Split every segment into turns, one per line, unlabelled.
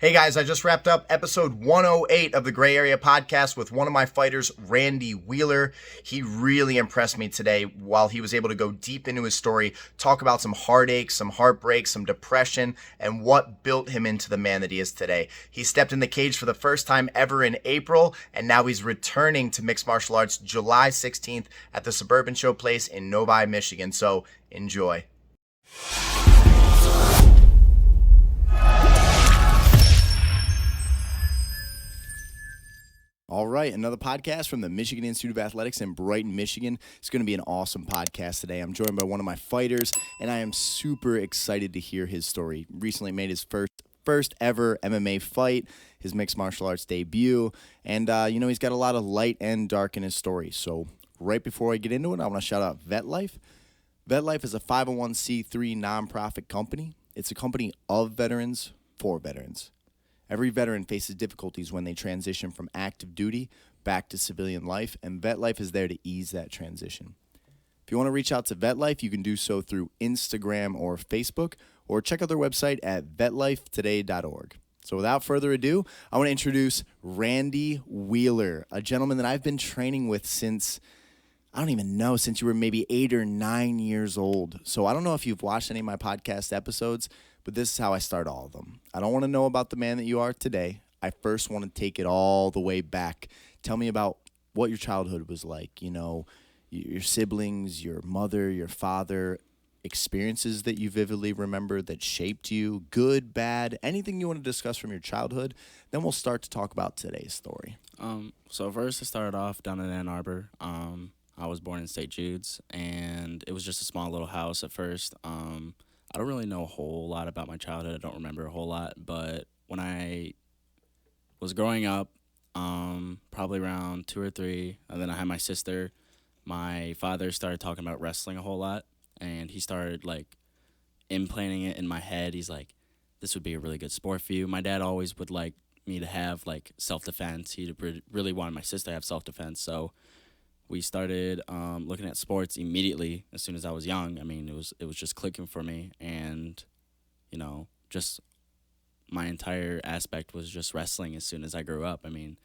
Hey guys, I just wrapped up episode 108 of the Gray Area podcast with one of my fighters, Randy Wheeler. He really impressed me today while he was able to go deep into his story, talk about some heartaches, some heartbreaks, some depression, and what built him into the man that he is today. He stepped in the cage for the first time ever in April, and now he's returning to mixed martial arts July 16th at the Suburban Showplace in Novi, Michigan. So enjoy. All right, another podcast from the Michigan Institute of Athletics in Brighton, Michigan. It's going to be an awesome podcast today. I'm joined by one of my fighters, and I am super excited to hear his story. Recently made his first ever MMA fight, his mixed martial arts debut, and he's got a lot of light and dark in his story. So right before I get into it, I want to shout out VetLife. VetLife is a 501c3 nonprofit company. It's a company of veterans for veterans. Every veteran faces difficulties when they transition from active duty back to civilian life, and VetLife is there to ease that transition. If you want to reach out to VetLife, you can do so through Instagram or Facebook, or check out their website at vetlifetoday.org. So without further ado, I want to introduce Randy Wheeler, a gentleman that I've been training with since you were maybe 8 or 9 years old. So I don't know if you've watched any of my podcast episodes, but this is how I start all of them. I don't want to know about the man that you are today. I first want to take it all the way back. Tell me about what your childhood was like, your siblings, your mother, your father, experiences that you vividly remember that shaped you, good, bad, anything you want to discuss from your childhood. Then we'll start to talk about today's story.
So first I started off down in Ann Arbor. I was born in St. Jude's, and it was just a small little house at first. I don't really know a whole lot about my childhood. I don't remember a whole lot, but when I was growing up, probably around 2 or 3, and then I had my sister, my father started talking about wrestling a whole lot, and he started, implanting it in my head. He's like, this would be a really good sport for you. My dad always would like me to have, self-defense. He really wanted my sister to have self-defense, so we started looking at sports immediately as soon as I was young. I mean, it was just clicking for me, and, just my entire aspect was just wrestling as soon as I grew up. I mean,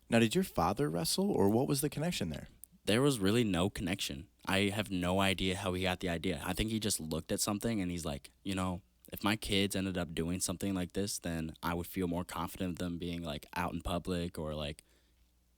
Now, did your father wrestle, or what was the connection there?
there was really no connection. I have no idea how he got the idea. I think he just looked at something and he's like, if my kids ended up doing something like this, then I would feel more confident of them being, out in public or,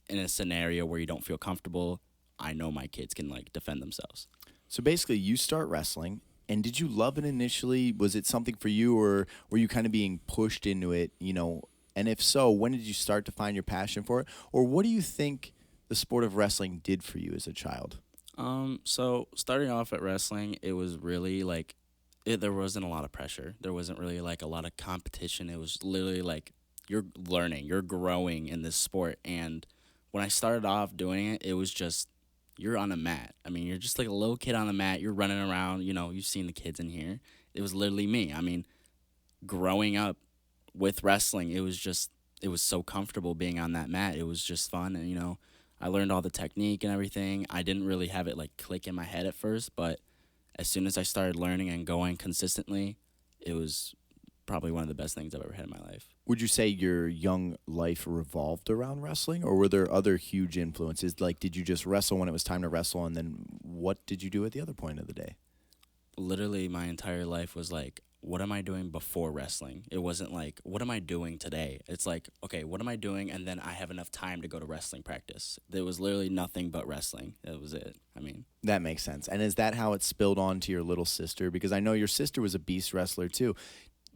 in a scenario where you don't feel comfortable. I know my kids can, defend themselves.
So basically, you start wrestling, and did you love it initially? Was it something for you, or were you kind of being pushed into it, And if so, when did you start to find your passion for it? Or what do you think the sport of wrestling did for you as a child?
So starting off at wrestling, it was really, there wasn't a lot of pressure. There wasn't really, a lot of competition. It was literally, you're learning, you're growing in this sport. And when I started off doing it, it was just, you're on a mat. I mean, you're just like a little kid on a mat. You're running around. You've seen the kids in here. It was literally me. I mean, growing up with wrestling, it was so comfortable being on that mat. It was just fun. And, I learned all the technique and everything. I didn't really have it, click in my head at first. But as soon as I started learning and going consistently, it was probably one of the best things I've ever had in my life.
Would you say your young life revolved around wrestling, or were there other huge influences? Did you just wrestle when it was time to wrestle, and then what did you do at the other point of the day?
Literally, my entire life was what am I doing before wrestling? It wasn't what am I doing today? It's okay, what am I doing? And then I have enough time to go to wrestling practice. There was literally nothing but wrestling. That was it. I mean,
that makes sense. And is that how it spilled on to your little sister? Because I know your sister was a beast wrestler too.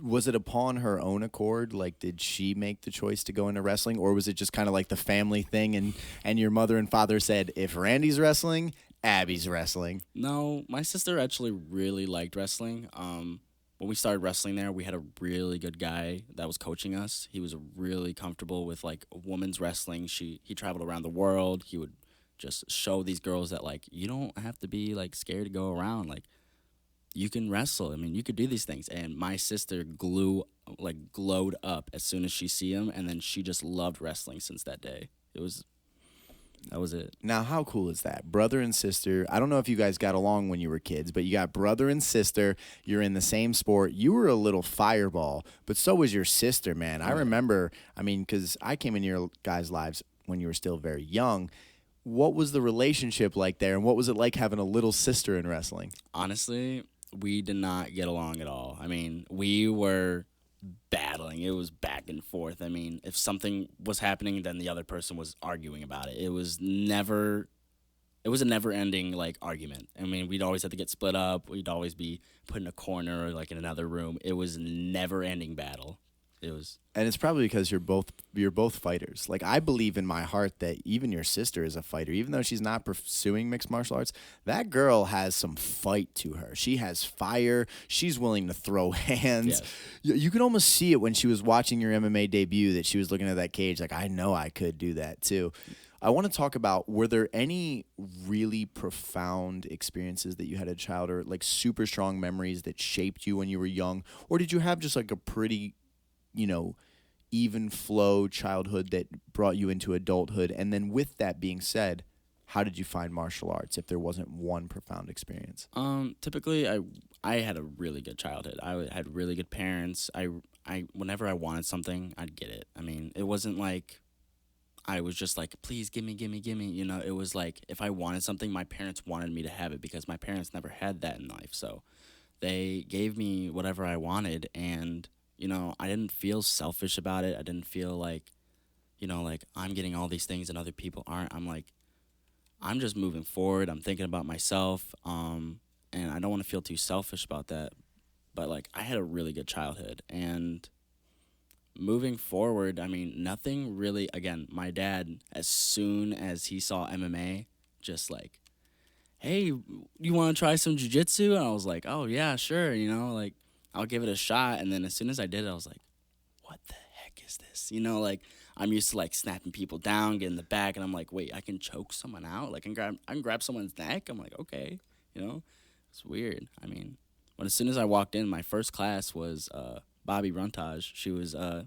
Was it upon her own accord? Did she make the choice to go into wrestling, or was it just kind of the family thing, and your mother and father said, if Randy's wrestling, Abby's wrestling?
No, my sister actually really liked wrestling. When we started wrestling there, we had a really good guy that was coaching us. He was really comfortable with women's wrestling. He traveled around the world. He would just show these girls that you don't have to be scared to go around. You can wrestle. I mean, you could do these things. And my sister glowed up as soon as she see him, and then she just loved wrestling since that day. It was That was it.
Now, how cool is that? Brother and sister. I don't know if you guys got along when you were kids, but you got brother and sister. You're in the same sport. You were a little fireball, but so was your sister, man. I remember, I mean, because I came in your guys' lives when you were still very young. What was the relationship like there, and what was it like having a little sister in wrestling?
Honestly, we did not get along at all. I mean, we were battling. It was back and forth. I mean, if something was happening, then the other person was arguing about it. It was a never-ending like argument. I mean, we'd always have to get split up. We'd always be put in a corner or like in another room. It was never-ending battle. It was.
And it's probably because you're both fighters. Like, I believe in my heart that even your sister is a fighter, even though she's not pursuing mixed martial arts. That girl has some fight to her. She has fire. She's willing to throw hands.
Yes.
You could almost see it when she was watching your MMA debut that she was looking at that cage like, I know I could do that too. I want to talk about, were there any really profound experiences that you had as a child, or like super strong memories that shaped you when you were young? Or did you have just like a pretty, even flow childhood that brought you into adulthood? And then with that being said, how did you find martial arts if there wasn't one profound experience?
Typically, I had a really good childhood. I had really good parents. I whenever I wanted something, I'd get it. I mean, it wasn't like I was just like, please give me. It was like if I wanted something, my parents wanted me to have it because my parents never had that in life. So they gave me whatever I wanted, and I didn't feel selfish about it. I didn't feel like, like I'm getting all these things and other people aren't. I'm like, I'm just moving forward. I'm thinking about myself. And I don't want to feel too selfish about that. But like, I had a really good childhood, and moving forward, I mean, nothing really, again, my dad, as soon as he saw MMA, just like, hey, you want to try some jiu-jitsu? And I was like, oh yeah, sure. Like, I'll give it a shot. And then as soon as I did it, I was like, what the heck is this? Like, I'm used to like snapping people down, getting the back, and I'm like, wait, I can choke someone out? Like, I can grab someone's neck? I'm like, okay, it's weird. I mean, but as soon as I walked in, my first class was Bobby Runtage.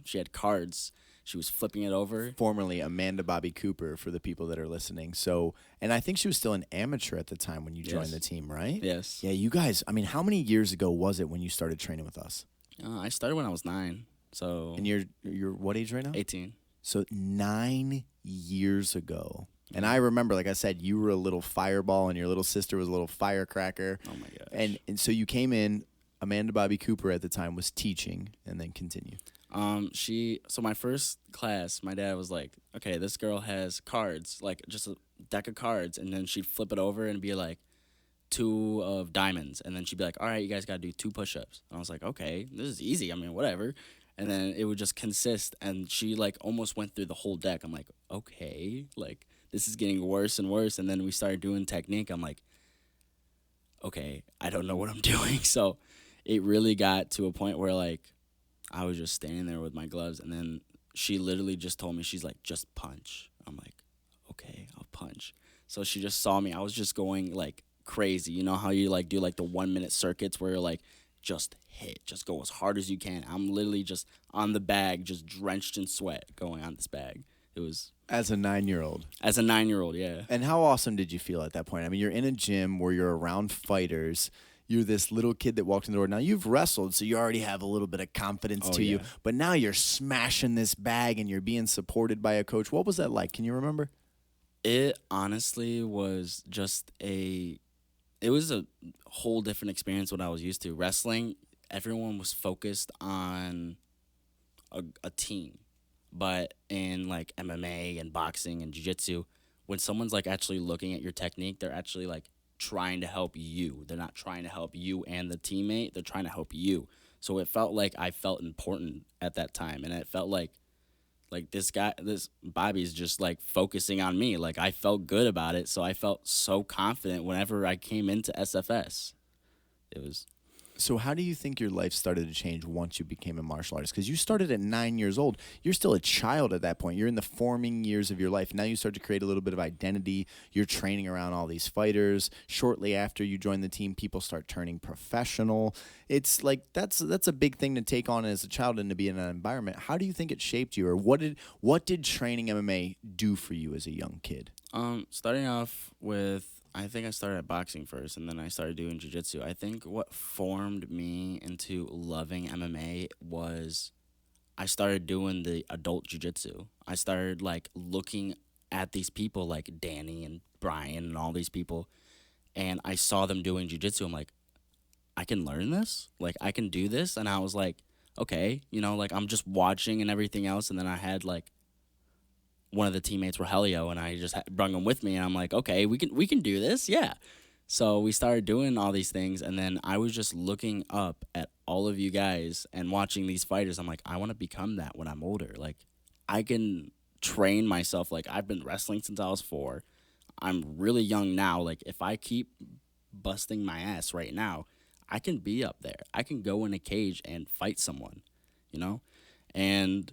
She had cards. She was flipping it over.
Formerly Amanda Bobby Cooper, for the people that are listening. So, and I think she was still an amateur at the time when you joined the team, right?
Yes.
Yeah, you guys, I mean, how many years ago was it when you started training with us?
I started when I was 9. So.
And you're what age right now?
18.
So 9 years ago. And I remember, like I said, you were a little fireball and your little sister was a little firecracker.
Oh my gosh.
And so you came in, Amanda Bobby Cooper at the time was teaching, and then continue.
So my first class, my dad was like, okay, this girl has cards, like just a deck of cards, and then she'd flip it over and be like 2 of diamonds, and then she'd be like, all right, you guys got to do 2 push-ups. And I was like, okay, this is easy. I mean, whatever. And then it would just consist, and she like almost went through the whole deck. I'm like, okay, like this is getting worse and worse. And then we started doing technique. I'm like, okay, I don't know what I'm doing. So it really got to a point where like I was just standing there with my gloves, and then she literally just told me, she's like, just punch. I'm like, okay, I'll punch. So she just saw me. I was just going like crazy. You know how you like do like the 1-minute circuits where you're like, just hit, just go as hard as you can. I'm literally just on the bag, just drenched in sweat going on this bag. It was
As a 9-year-old.
As a 9-year-old, yeah.
And how awesome did you feel at that point? I mean, you're in a gym where you're around fighters. You're this little kid that walked in the door. Now, you've wrestled, so you already have a little bit of confidence to you. But now you're smashing this bag and you're being supported by a coach. What was that like? Can you remember?
It honestly was just it was a whole different experience what I was used to. Wrestling, everyone was focused on a team. But in like MMA and boxing and jiu-jitsu, when someone's like actually looking at your technique, they're actually like trying to help you. They're not trying to help you and the teammate. They're trying to help you. So it felt like I felt important at that time. And it felt like this Bobby's just like focusing on me. Like I felt good about it. So I felt so confident whenever I came into SFS. It was.
So how do you think your life started to change once you became a martial artist? Because you started at 9 years old. You're still a child at that point. You're in the forming years of your life. Now you start to create a little bit of identity. You're training around all these fighters. Shortly after you join the team, people start turning professional. It's like that's a big thing to take on as a child and to be in an environment. How do you think it shaped you, or what did training MMA do for you as a young kid?
Starting off with, I think I started at boxing first, and then I started doing jiu-jitsu. I think what formed me into loving MMA was I started doing the adult jiu-jitsu. I started like looking at these people like Danny and Brian and all these people, and I saw them doing jiu-jitsu. I'm like, I can learn this? Like I can do this? And I was like, okay, like I'm just watching and everything else, and then I had like one of the teammates were Helio, and I just brung him with me, and I'm like, okay, we can do this, yeah. So we started doing all these things, and then I was just looking up at all of you guys and watching these fighters. I'm like, I want to become that when I'm older. Like, I can train myself. Like, I've been wrestling since I was 4. I'm really young now. Like, if I keep busting my ass right now, I can be up there. I can go in a cage and fight someone, you know? And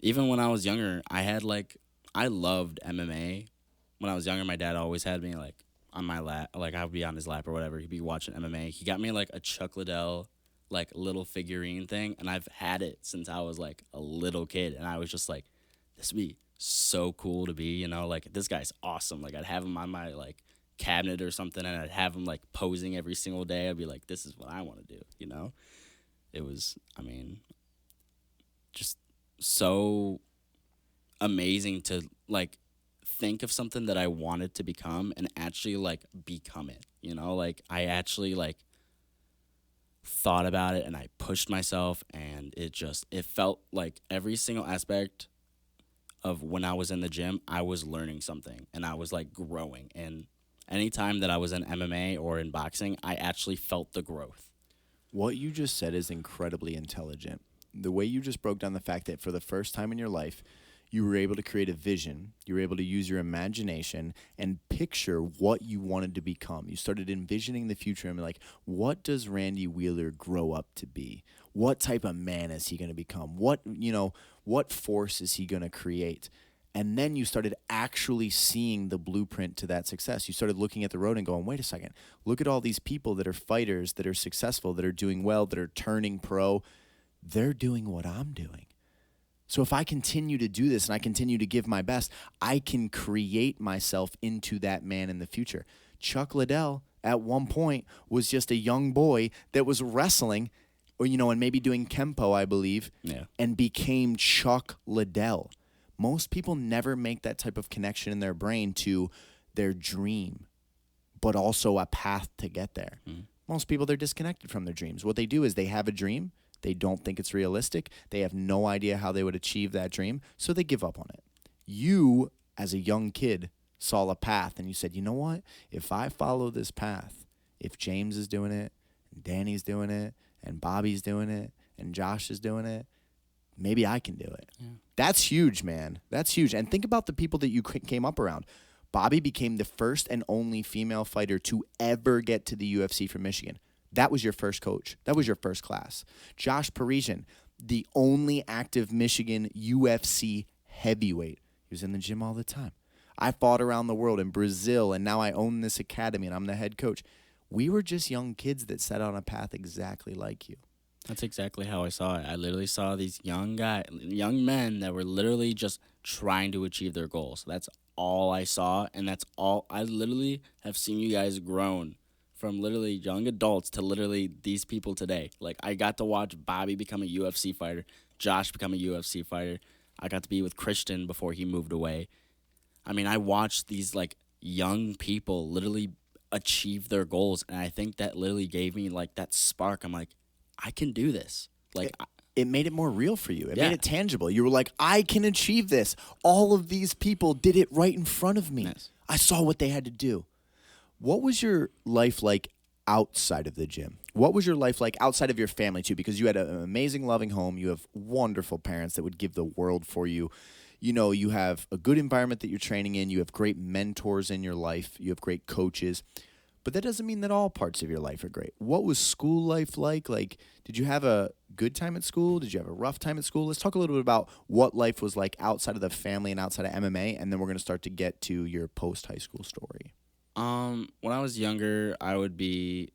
even when I was younger, I loved MMA. When I was younger, my dad always had me like on my lap, like I would be on his lap or whatever. He'd be watching MMA. He got me like a Chuck Liddell, like little figurine thing, and I've had it since I was like a little kid. And I was just like, this would be so cool to be, like this guy's awesome. Like I'd have him on my like cabinet or something, and I'd have him like posing every single day. I'd be like, this is what I want to do. It was, I mean, just so amazing to like think of something that I wanted to become and actually like become it. Like I actually like thought about it and I pushed myself, and it felt like every single aspect of when I was in the gym, I was learning something and I was like growing. And anytime that I was in MMA or in boxing, I actually felt the growth.
What you just said is incredibly intelligent. The way you just broke down the fact that for the first time in your life, you were able to create a vision, you were able to use your imagination and picture what you wanted to become. You started envisioning the future and like, what does Randy Wheeler grow up to be? What type of man is he going to become? What force is he going to create? And then you started actually seeing the blueprint to that success. You started looking at the road and going, wait a second, look at all these people that are fighters, that are successful, that are doing well, that are turning pro. They're doing what I'm doing. So if I continue to do this and I continue to give my best, I can create myself into that man in the future. Chuck Liddell at one point was just a young boy that was wrestling or, and maybe doing Kempo, I believe, and became Chuck Liddell. Most people never make that type of connection in their brain to their dream, but also a path to get there. Mm-hmm. Most people, they're disconnected from their dreams. What they do is they have a dream. They don't think it's realistic. They have no idea how they would achieve that dream, so they give up on it. You, as a young kid, saw a path, and you said, you know what? If I follow this path, if James is doing it, and Danny's doing it, and Bobby's doing it, and Josh is doing it, maybe I can do it. Yeah. That's huge, man. That's huge. And think about the people that you came up around. Bobby became the first and only female fighter to ever get to the UFC from Michigan. That was your first coach. That was your first class. Josh Parisian, the only active Michigan UFC heavyweight. He was in the gym all the time. I fought around the world in Brazil, and now I own this academy, and I'm the head coach. We were just young kids that set on a path exactly like you.
That's exactly how I saw it. I literally saw these young men that were literally just trying to achieve their goals. That's all I saw, and that's all. I literally have seen you guys grown from literally young adults to literally these people today. Like, I got to watch Bobby become a UFC fighter, Josh become a UFC fighter. I got to be with Christian before he moved away. I mean, I watched these, like, young people literally achieve their goals, and I think that literally gave me, like, that spark. I'm like, I can do this. Like,
it made it more real for you. It made it tangible. You were like, I can achieve this. All of these people did it right in front of me. Yes. I saw what they had to do. What was your life like outside of the gym? What was your life like outside of your family, too? Because you had an amazing, loving home. You have wonderful parents that would give the world for you. You have a good environment that you're training in. You have great mentors in your life. You have great coaches. But that doesn't mean that all parts of your life are great. What was school life like? Like, did you have a good time at school? Did you have a rough time at school? Let's talk a little bit about what life was like outside of the family and outside of MMA, and then we're going to start to get to your post-high school story.
When I was younger, I would be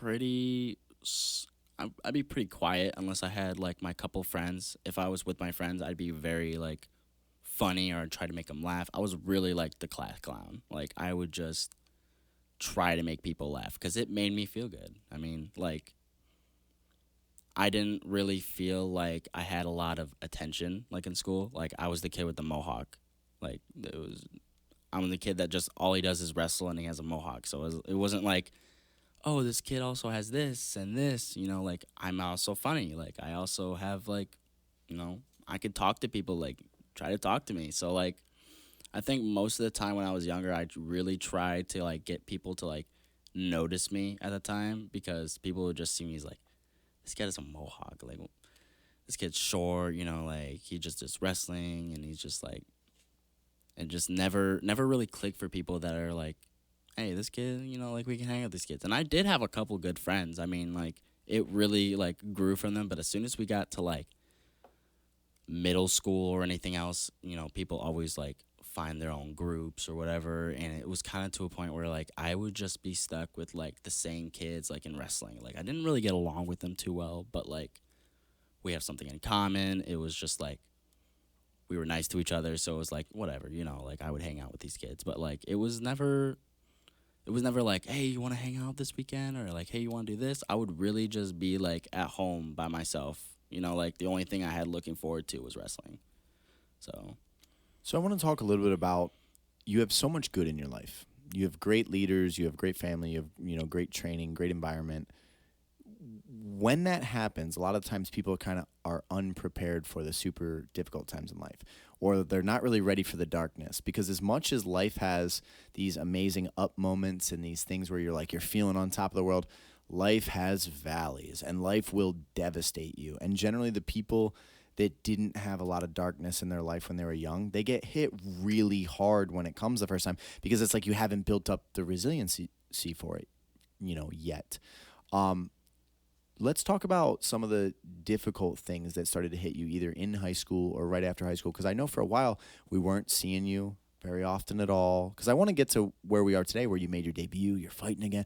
I'd be pretty quiet unless I had, like, my couple friends. If I was with my friends, I'd be very, like, funny or try to make them laugh. I was really like the class clown. Like I would just try to make people laugh because it made me feel good. I mean, like I didn't really feel like I had a lot of attention like in school. Like I was the kid with the mohawk. Like it was I'm the kid that just all he does is wrestle and he has a mohawk. So it wasn't like, oh, this kid also has this and this, like I'm also funny. Like I also have like, I could talk to people, like try to talk to me. So like I think most of the time when I was younger, I really tried to like get people to like notice me at the time because people would just see me as like, this kid has a mohawk. Like this kid's short, like he just does wrestling and he's just like, and just never really click for people that are like, hey, this kid, like we can hang out with these kids. And I did have a couple good friends. I mean, like it really like grew from them. But as soon as we got to like middle school or anything else, people always like find their own groups or whatever. And it was kind of to a point where like I would just be stuck with like the same kids like in wrestling. Like I didn't really get along with them too well, but like we have something in common. It was just like we were nice to each other, so it was like whatever, like I would hang out with these kids. But like it was never like, hey, you want to hang out this weekend, or like, hey, you want to do this. I would really just be like at home by myself, like the only thing I had looking forward to was wrestling. So
So I want to talk a little bit about, you have so much good in your life. You have great leaders, you have great family, you have, great training, great environment. When that happens, a lot of times people kind of are unprepared for the super difficult times in life, or they're not really ready for the darkness, because as much as life has these amazing up moments and these things where you're feeling on top of the world, life has valleys and life will devastate you. And generally the people that didn't have a lot of darkness in their life when they were young, they get hit really hard when it comes the first time, because it's like you haven't built up the resiliency for it, yet. Let's talk about some of the difficult things that started to hit you either in high school or right after high school, because I know for a while we weren't seeing you very often at all, because I want to get to where we are today, where you made your debut, you're fighting again,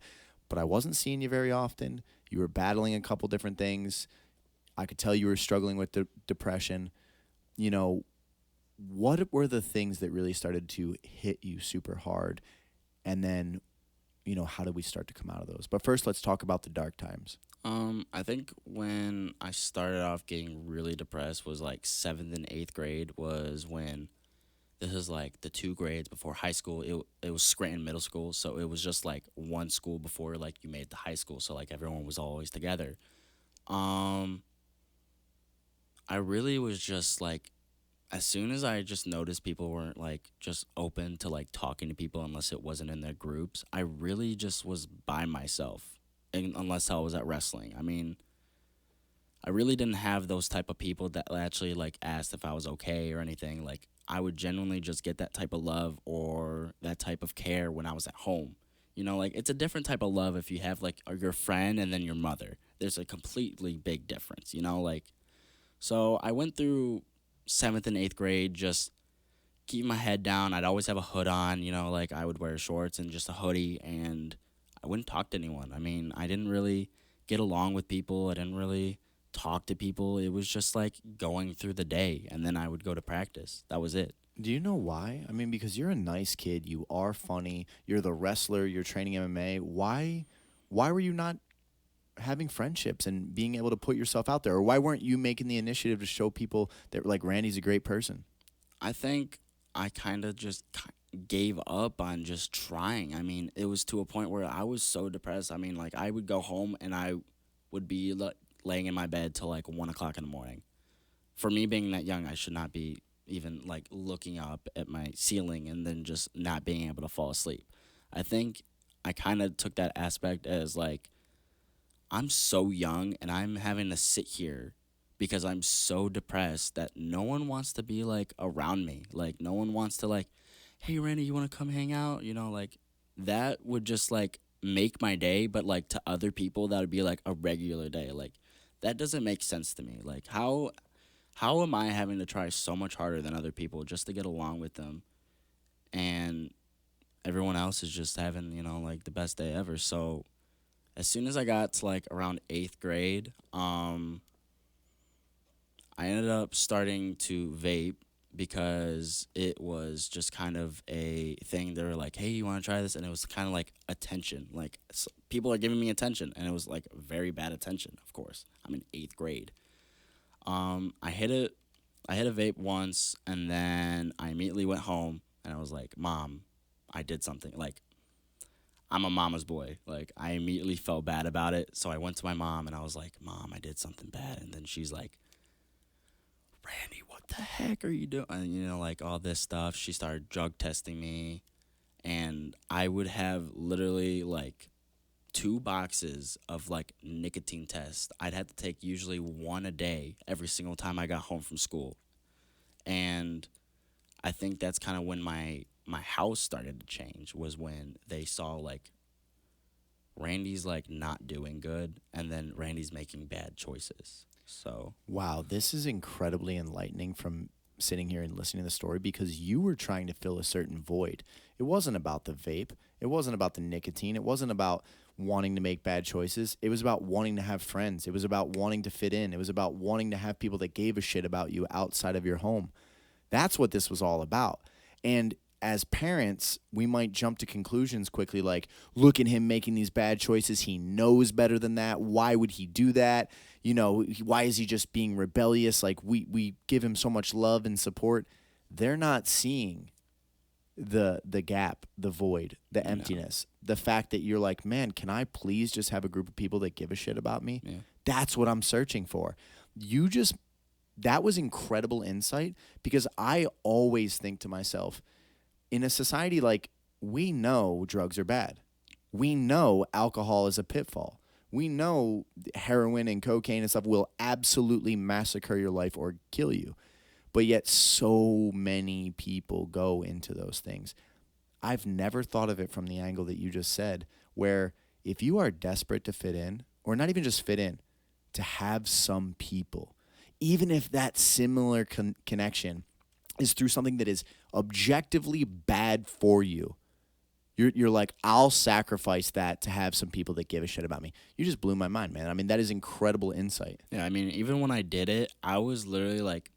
but I wasn't seeing you very often. You were battling a couple different things. I could tell you were struggling with depression. What were the things that really started to hit you super hard? And then, how did we start to come out of those? But first, let's talk about the dark times.
I think when I started off getting really depressed was like 7th and 8th grade was when this is like the 2 grades before high school. It was Scranton Middle School, so it was just like one school before like you made the high school, so like everyone was always together. Um, I really was just like, as soon as I just noticed people weren't like just open to like talking to people unless it wasn't in their groups, I really just was by myself, unless I was at wrestling. I mean, I really didn't have those type of people that actually like asked if I was okay or anything. Like I would genuinely just get that type of love or that type of care when I was at home. Like it's a different type of love if you have like your friend and then your mother. There's a completely big difference, like. So I went through 7th and 8th grade just keeping my head down. I'd always have a hood on, like I would wear shorts and just a hoodie, and I wouldn't talk to anyone. I mean, I didn't really get along with people. I didn't really talk to people. It was just like going through the day, and then I would go to practice. That was it.
Do you know why? I mean, because you're a nice kid, you are funny, you're the wrestler, you're training MMA. Why were you not having friendships and being able to put yourself out there? Or why weren't you making the initiative to show people that like Randy's a great person?
I think I kind of just gave up on just trying. I mean, it was to a point where I was so depressed. I mean, like I would go home and I would be laying in my bed till like 1 o'clock in the morning. For me being that young, I should not be even like looking up at my ceiling and then just not being able to fall asleep. I think I kind of took that aspect as like, I'm so young and I'm having to sit here because I'm so depressed that no one wants to be like around me. Like no one wants to like, hey Randy, you want to come hang out? Like that would just like make my day, but like to other people that would be like a regular day. Like that doesn't make sense to me. Like how am I having to try so much harder than other people just to get along with them, and everyone else is just having, like the best day ever. So as soon as I got to like around 8th grade, I ended up starting to vape because it was just kind of a thing. They were like, "Hey, you want to try this?" And it was kind of like attention. Like people are giving me attention, and it was like very bad attention. Of course, I'm in 8th grade. I hit it. I hit a vape once, and then I immediately went home, and I was like, "Mom, I did something." Like, I'm a mama's boy. Like, I immediately felt bad about it, so I went to my mom, and I was like, "Mom, I did something bad." And then she's like, "Randy, what the heck are you doing?" And, like all this stuff. She started drug testing me, and I would have literally like 2 boxes of like nicotine tests. I'd have to take usually one a day every single time I got home from school. And I think that's kind of when my house started to change, was when they saw like Randy's like not doing good, and then Randy's making bad choices. So
Wow, this is incredibly enlightening from sitting here and listening to the story, because you were trying to fill a certain void. It wasn't about the vape. It wasn't about the nicotine. It wasn't about wanting to make bad choices. It was about wanting to have friends. It was about wanting to fit in. It was about wanting to have people that gave a shit about you outside of your home. That's what this was all about. And as parents, we might jump to conclusions quickly like, look at him making these bad choices. He knows better than that. Why would he do that? Why is he just being rebellious? Like, we give him so much love and support. They're not seeing the gap, the void, the emptiness, the fact that you're like, man, can I please just have a group of people that give a shit about me?
Yeah.
That's what I'm searching for. That was incredible insight, because I always think to myself, in a society like, we know drugs are bad. We know alcohol is a pitfall. We know heroin and cocaine and stuff will absolutely massacre your life or kill you. But yet so many people go into those things. I've never thought of it from the angle that you just said, where if you are desperate to fit in, or not even just fit in, to have some people, even if that similar connection is through something that is objectively bad for you, you're like, I'll sacrifice that to have some people that give a shit about me. You just blew my mind, man. I mean, that is incredible insight.
Yeah, I mean, even when I did it, I was literally like,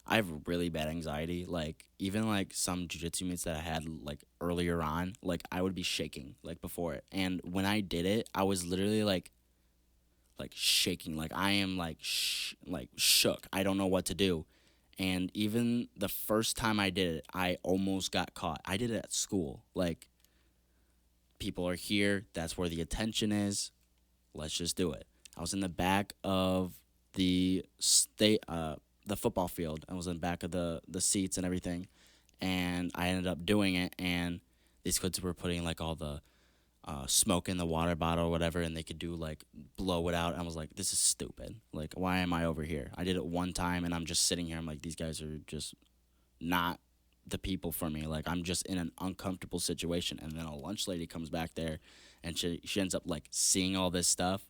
I have really bad anxiety. Like, even like some jujitsu meets that I had like earlier on, like I would be shaking like before it. And when I did it, I was literally like shaking. Like, I am like shook. I don't know what to do. And even the first time I did it, I almost got caught. I did it at school. Like, people are here. That's where the attention is. Let's just do it. I was in the back of the the football field. I was in the back of the seats and everything. And I ended up doing it. And these kids were putting like all the smoke in the water bottle or whatever, and they could do like blow it out. And I was like, this is stupid. Like, why am I over here? I did it one time, and I'm just sitting here. I'm like, these guys are just not the people for me. Like, I'm just in an uncomfortable situation. And then a lunch lady comes back there, and she ends up like seeing all this stuff.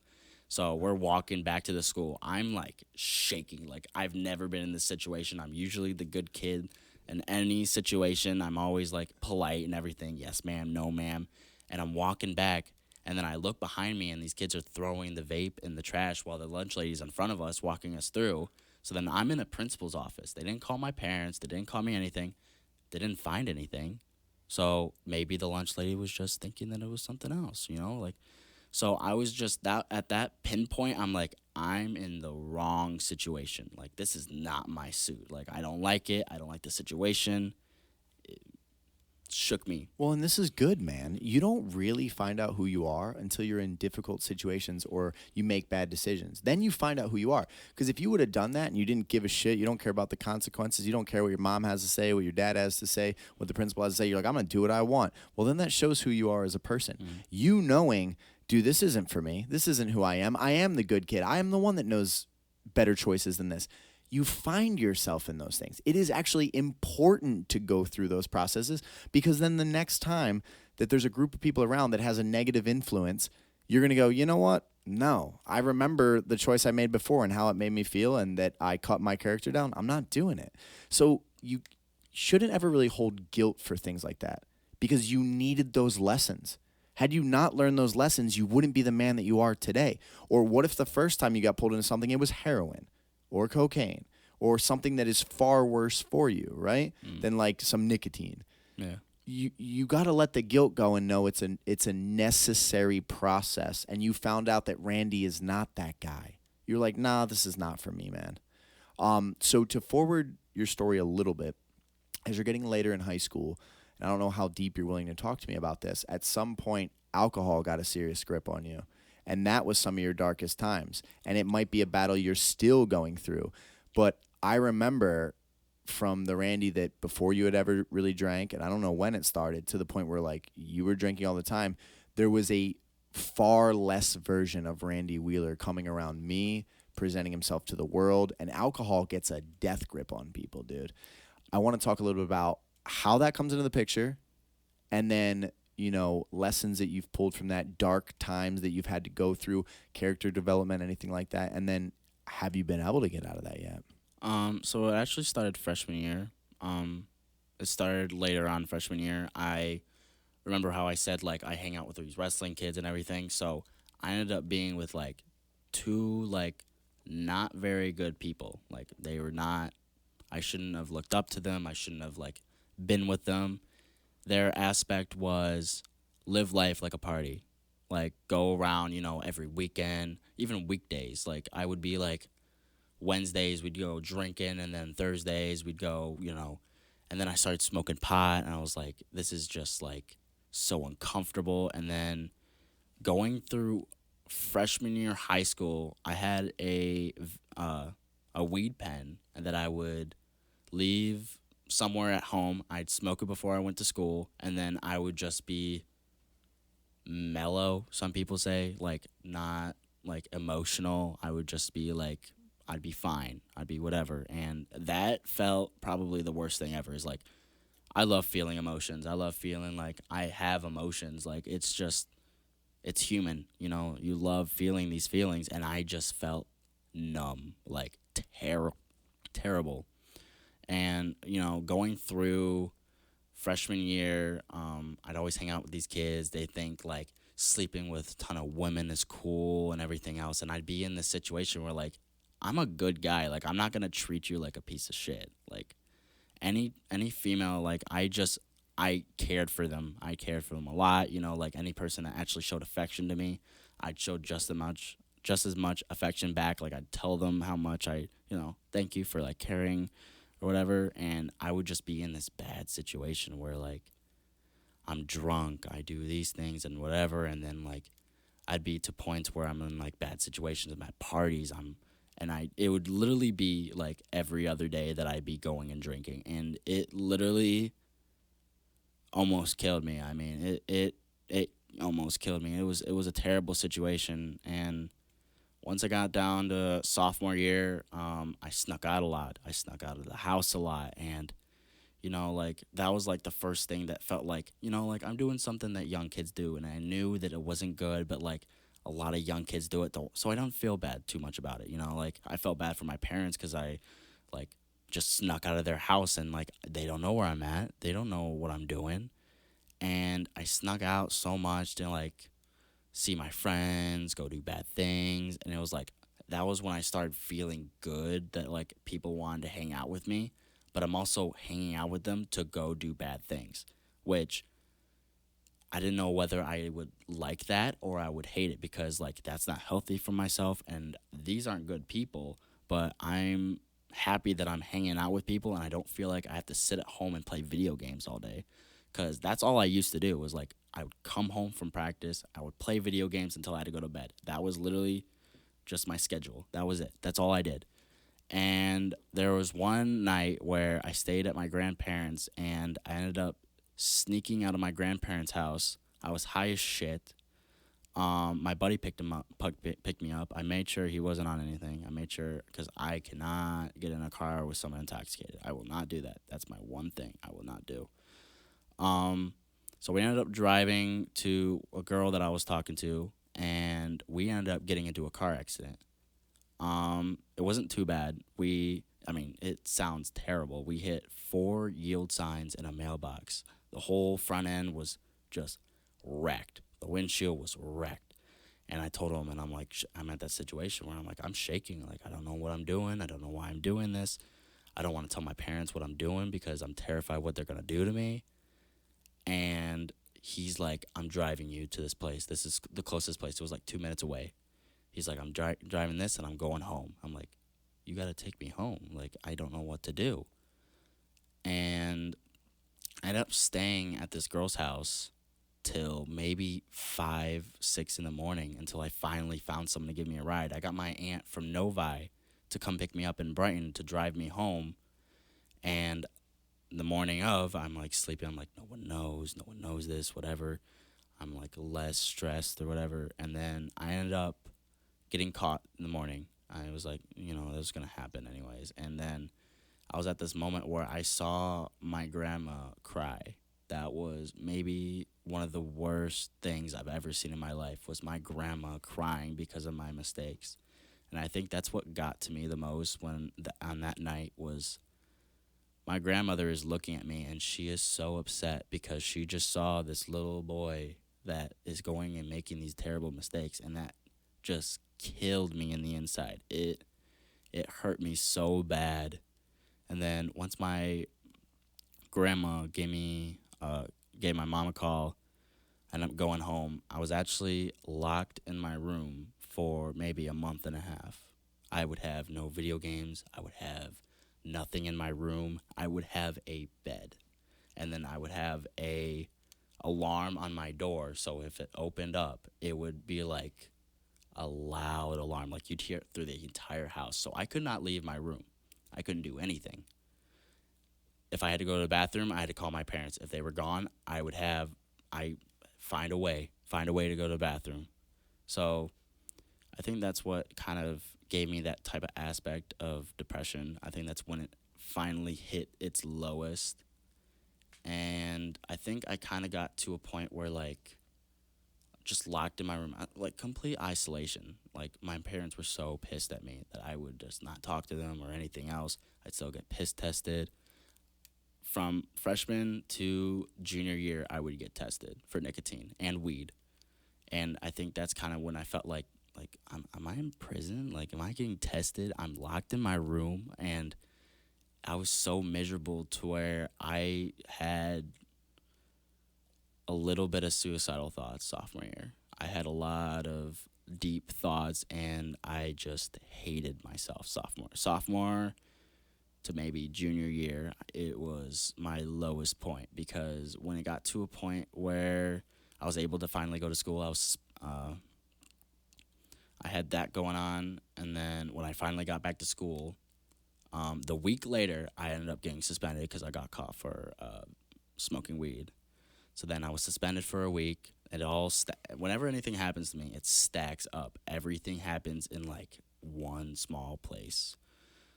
So we're walking back to the school. I'm like shaking. Like, I've never been in this situation. I'm usually the good kid in any situation. I'm always like polite and everything. Yes, ma'am. No, ma'am. And I'm walking back, and then I look behind me, and these kids are throwing the vape in the trash while the lunch lady's in front of us walking us through. So then I'm in the principal's office. They didn't call my parents. They didn't call me anything. They didn't find anything. So maybe the lunch lady was just thinking that it was something else, Like, so I was just at that pinpoint, I'm like, I'm in the wrong situation. Like, this is not my suit. Like, I don't like it. I don't like the situation. Shook me.
Well, and this is good, man. You don't really find out who you are until you're in difficult situations or you make bad decisions. Then you find out who you are. Because if you would have done that and you didn't give a shit, you don't care about the consequences, you don't care what your mom has to say, what your dad has to say, what the principal has to say, you're like, I'm going to do what I want. Well, then that shows who you are as a person. Mm-hmm. You knowing, dude, this isn't for me. This isn't who I am. I am the good kid. I am the one that knows better choices than this. You find yourself in those things. It is actually important to go through those processes, because then the next time that there's a group of people around that has a negative influence, you're going to go, you know what? No, I remember the choice I made before and how it made me feel, and that I cut my character down. I'm not doing it. So you shouldn't ever really hold guilt for things like that, because you needed those lessons. Had you not learned those lessons, you wouldn't be the man that you are today. Or what if the first time you got pulled into something, it was heroin or cocaine or something that is far worse for you, right? Than like some nicotine.
Yeah.
You got to let the guilt go and know it's a necessary process. And you found out that Randy is not that guy. You're like, nah, this is not for me, man. So to forward your story a little bit, as you're getting later in high school, and I don't know how deep you're willing to talk to me about this, at some point, alcohol got a serious grip on you. And that was some of your darkest times. And it might be a battle you're still going through. But I remember from the Randy that before you had ever really drank, and I don't know when it started, to the point where like you were drinking all the time, there was a far less version of Randy Wheeler coming around me, presenting himself to the world, and alcohol gets a death grip on people, dude. I want to talk a little bit about how that comes into the picture, and then, you know, lessons that you've pulled from that, dark times that you've had to go through, character development, anything like that. And then have you been able to get out of that yet?
So it actually started freshman year. It started later on freshman year. I remember how I said, like, I hang out with these wrestling kids and everything. So I ended up being with, like, two, like, not very good people. Like, they were not, I shouldn't have looked up to them. I shouldn't have, like, been with them. Their aspect was live life like a party. Like, go around, you know, every weekend, even weekdays. Like, I would be, like, Wednesdays we'd go drinking, and then Thursdays we'd go, you know, and then I started smoking pot, and I was like, this is just, like, so uncomfortable. And then going through freshman year high school, I had a weed pen that I would leave somewhere at home. I'd smoke it before I went to school, and then I would just be mellow, some people say, like, not like emotional. I would just be like, I'd be fine. I'd be whatever. And that felt probably the worst thing ever. Is like, I love feeling emotions. I love feeling like I have emotions. Like, it's just, it's human. You know, you love feeling these feelings. And I just felt numb, like terrible. And, you know, going through freshman year, I'd always hang out with these kids. They think, like, sleeping with a ton of women is cool and everything else. And I'd be in this situation where, like, I'm a good guy. Like, I'm not going to treat you like a piece of shit. Like, any female, like, I cared for them. I cared for them a lot. You know, like, any person that actually showed affection to me, I'd show just as much affection back. Like, I'd tell them how much I, you know, thank you for, like, caring or whatever. And I would just be in this bad situation where, like, I'm drunk, I do these things and whatever, and then, like, I'd be to points where I'm in, like, bad situations. I'm at parties. It would literally be, like, every other day that I'd be going and drinking, and it literally almost killed me. I mean, it almost killed me. It was a terrible situation. And once I got down to sophomore year, I snuck out a lot. I snuck out of the house a lot, and, you know, like, that was, like, the first thing that felt like, you know, like, I'm doing something that young kids do, and I knew that it wasn't good, but, like, a lot of young kids do it, though, so I don't feel bad too much about it, you know? Like, I felt bad for my parents because I, like, just snuck out of their house, and, like, they don't know where I'm at. They don't know what I'm doing, and I snuck out so much to, like, see my friends, go do bad things, and it was, like, that was when I started feeling good that, like, people wanted to hang out with me, but I'm also hanging out with them to go do bad things, which I didn't know whether I would like that or I would hate it, because, like, that's not healthy for myself, and these aren't good people, but I'm happy that I'm hanging out with people and I don't feel like I have to sit at home and play video games all day, because that's all I used to do. Was, like, I would come home from practice, I would play video games until I had to go to bed. That was literally just my schedule. That was it. That's all I did. And there was one night where I stayed at my grandparents', and I ended up sneaking out of my grandparents' house. I was high as shit. My buddy picked me up. I made sure he wasn't on anything. I made sure, because I cannot get in a car with someone intoxicated. I will not do that. That's my one thing I will not do. So we ended up driving to a girl that I was talking to, and we ended up getting into a car accident. It wasn't too bad. It sounds terrible. We hit 4 yield signs in a mailbox. The whole front end was just wrecked. The windshield was wrecked. And I told him, and I'm like, I'm at that situation where I'm like, I'm shaking. Like, I don't know what I'm doing. I don't know why I'm doing this. I don't want to tell my parents what I'm doing because I'm terrified what they're going to do to me. And he's like, I'm driving you to this place. This is the closest place. It was like 2 minutes away. He's like, I'm driving this and I'm going home. I'm like, you got to take me home. Like, I don't know what to do. And I ended up staying at this girl's house till maybe 5, 6 in the morning until I finally found someone to give me a ride. I got my aunt from Novi to come pick me up in Brighton to drive me home. And the morning of, I'm like sleeping. I'm like, no one knows this, whatever. I'm like less stressed or whatever. And then I ended up getting caught in the morning. I was like, that was going to happen anyways. And then I was at this moment where I saw my grandma cry. That was maybe one of the worst things I've ever seen in my life, was my grandma crying because of my mistakes. And I think that's what got to me the most on that night was my grandmother is looking at me and she is so upset because she just saw this little boy that is going and making these terrible mistakes, and that just killed me in the inside. It hurt me so bad. And then once my grandma gave my mom a call, I ended up going home. I was actually locked in my room for maybe a month and a half. I would have no video games. I would have nothing in my room. I would have a bed, and then I would have a alarm on my door. So if it opened up, it would be like a loud alarm, like you'd hear it through the entire house. So I could not leave my room. I couldn't do anything. If I had to go to the bathroom, I had to call my parents. If they were gone, I find a way to go to the bathroom. So I think that's what kind of gave me that type of aspect of depression. I think that's when it finally hit its lowest. And I think I kind of got to a point where, like, just locked in my room, like complete isolation. Like, my parents were so pissed at me that I would just not talk to them or anything else. I'd still get piss tested. From freshman to junior year, I would get tested for nicotine and weed. And I think that's kind of when I felt like am I in prison? Like, am I getting tested? I'm locked in my room, and I was so miserable to where I had a little bit of suicidal thoughts sophomore year. I had a lot of deep thoughts, and I just hated myself sophomore to maybe junior year. It was my lowest point, because when it got to a point where I was able to finally go to school, I had that going on. And then when I finally got back to school, the week later, I ended up getting suspended because I got caught for smoking weed. So then I was suspended for a week. It all whenever anything happens to me, it stacks up. Everything happens in like one small place.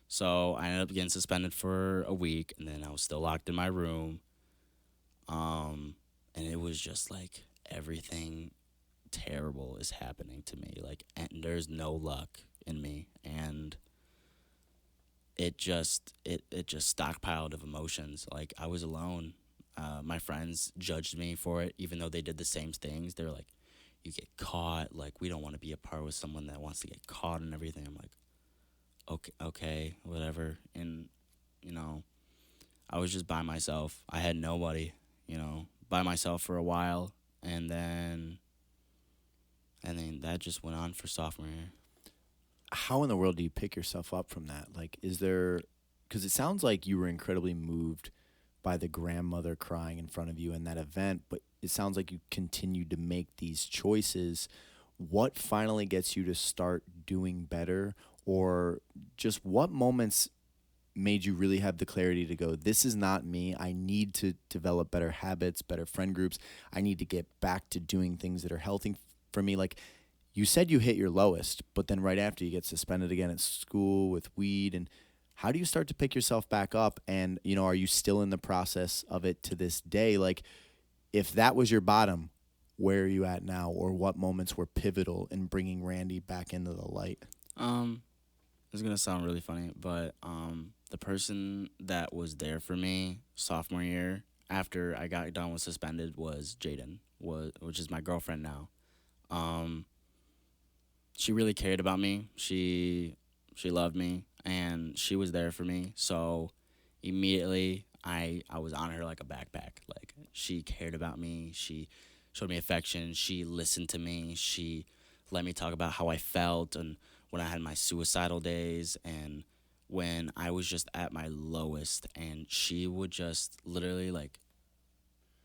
So I ended up getting suspended for a week, and then I was still locked in my room. And it was just like everything terrible is happening to me. Like, and there's no luck in me, and it just stockpiled of emotions. Like, I was alone. My friends judged me for it, even though they did the same things. They're like, "You get caught. Like, we don't want to be a part with someone that wants to get caught and everything." I'm like, okay, whatever. And I was just by myself. I had nobody. By myself for a while, and then that just went on for sophomore year.
How in the world do you pick yourself up from that? Like, is there, because it sounds like you were incredibly moved by the grandmother crying in front of you in that event, but it sounds like you continued to make these choices. What finally gets you to start doing better, or just what moments made you really have the clarity to go, this is not me. I need to develop better habits, better friend groups. I need to get back to doing things that are healthy for me. Like, you said you hit your lowest, but then right after you get suspended again at school with weed. And how do you start to pick yourself back up? And, are you still in the process of it to this day? Like, if that was your bottom, where are you at now? Or what moments were pivotal in bringing Randy back into the light?
It's going to sound really funny, but the person that was there for me sophomore year after I got done with suspended was Jaden, which is my girlfriend now. she really cared about me. She loved me, and she was there for me. So immediately I was on her like a backpack. Like, she cared about me. She showed me affection. She listened to me. She let me talk about how I felt and when I had my suicidal days and when I was just at my lowest, and she would just literally like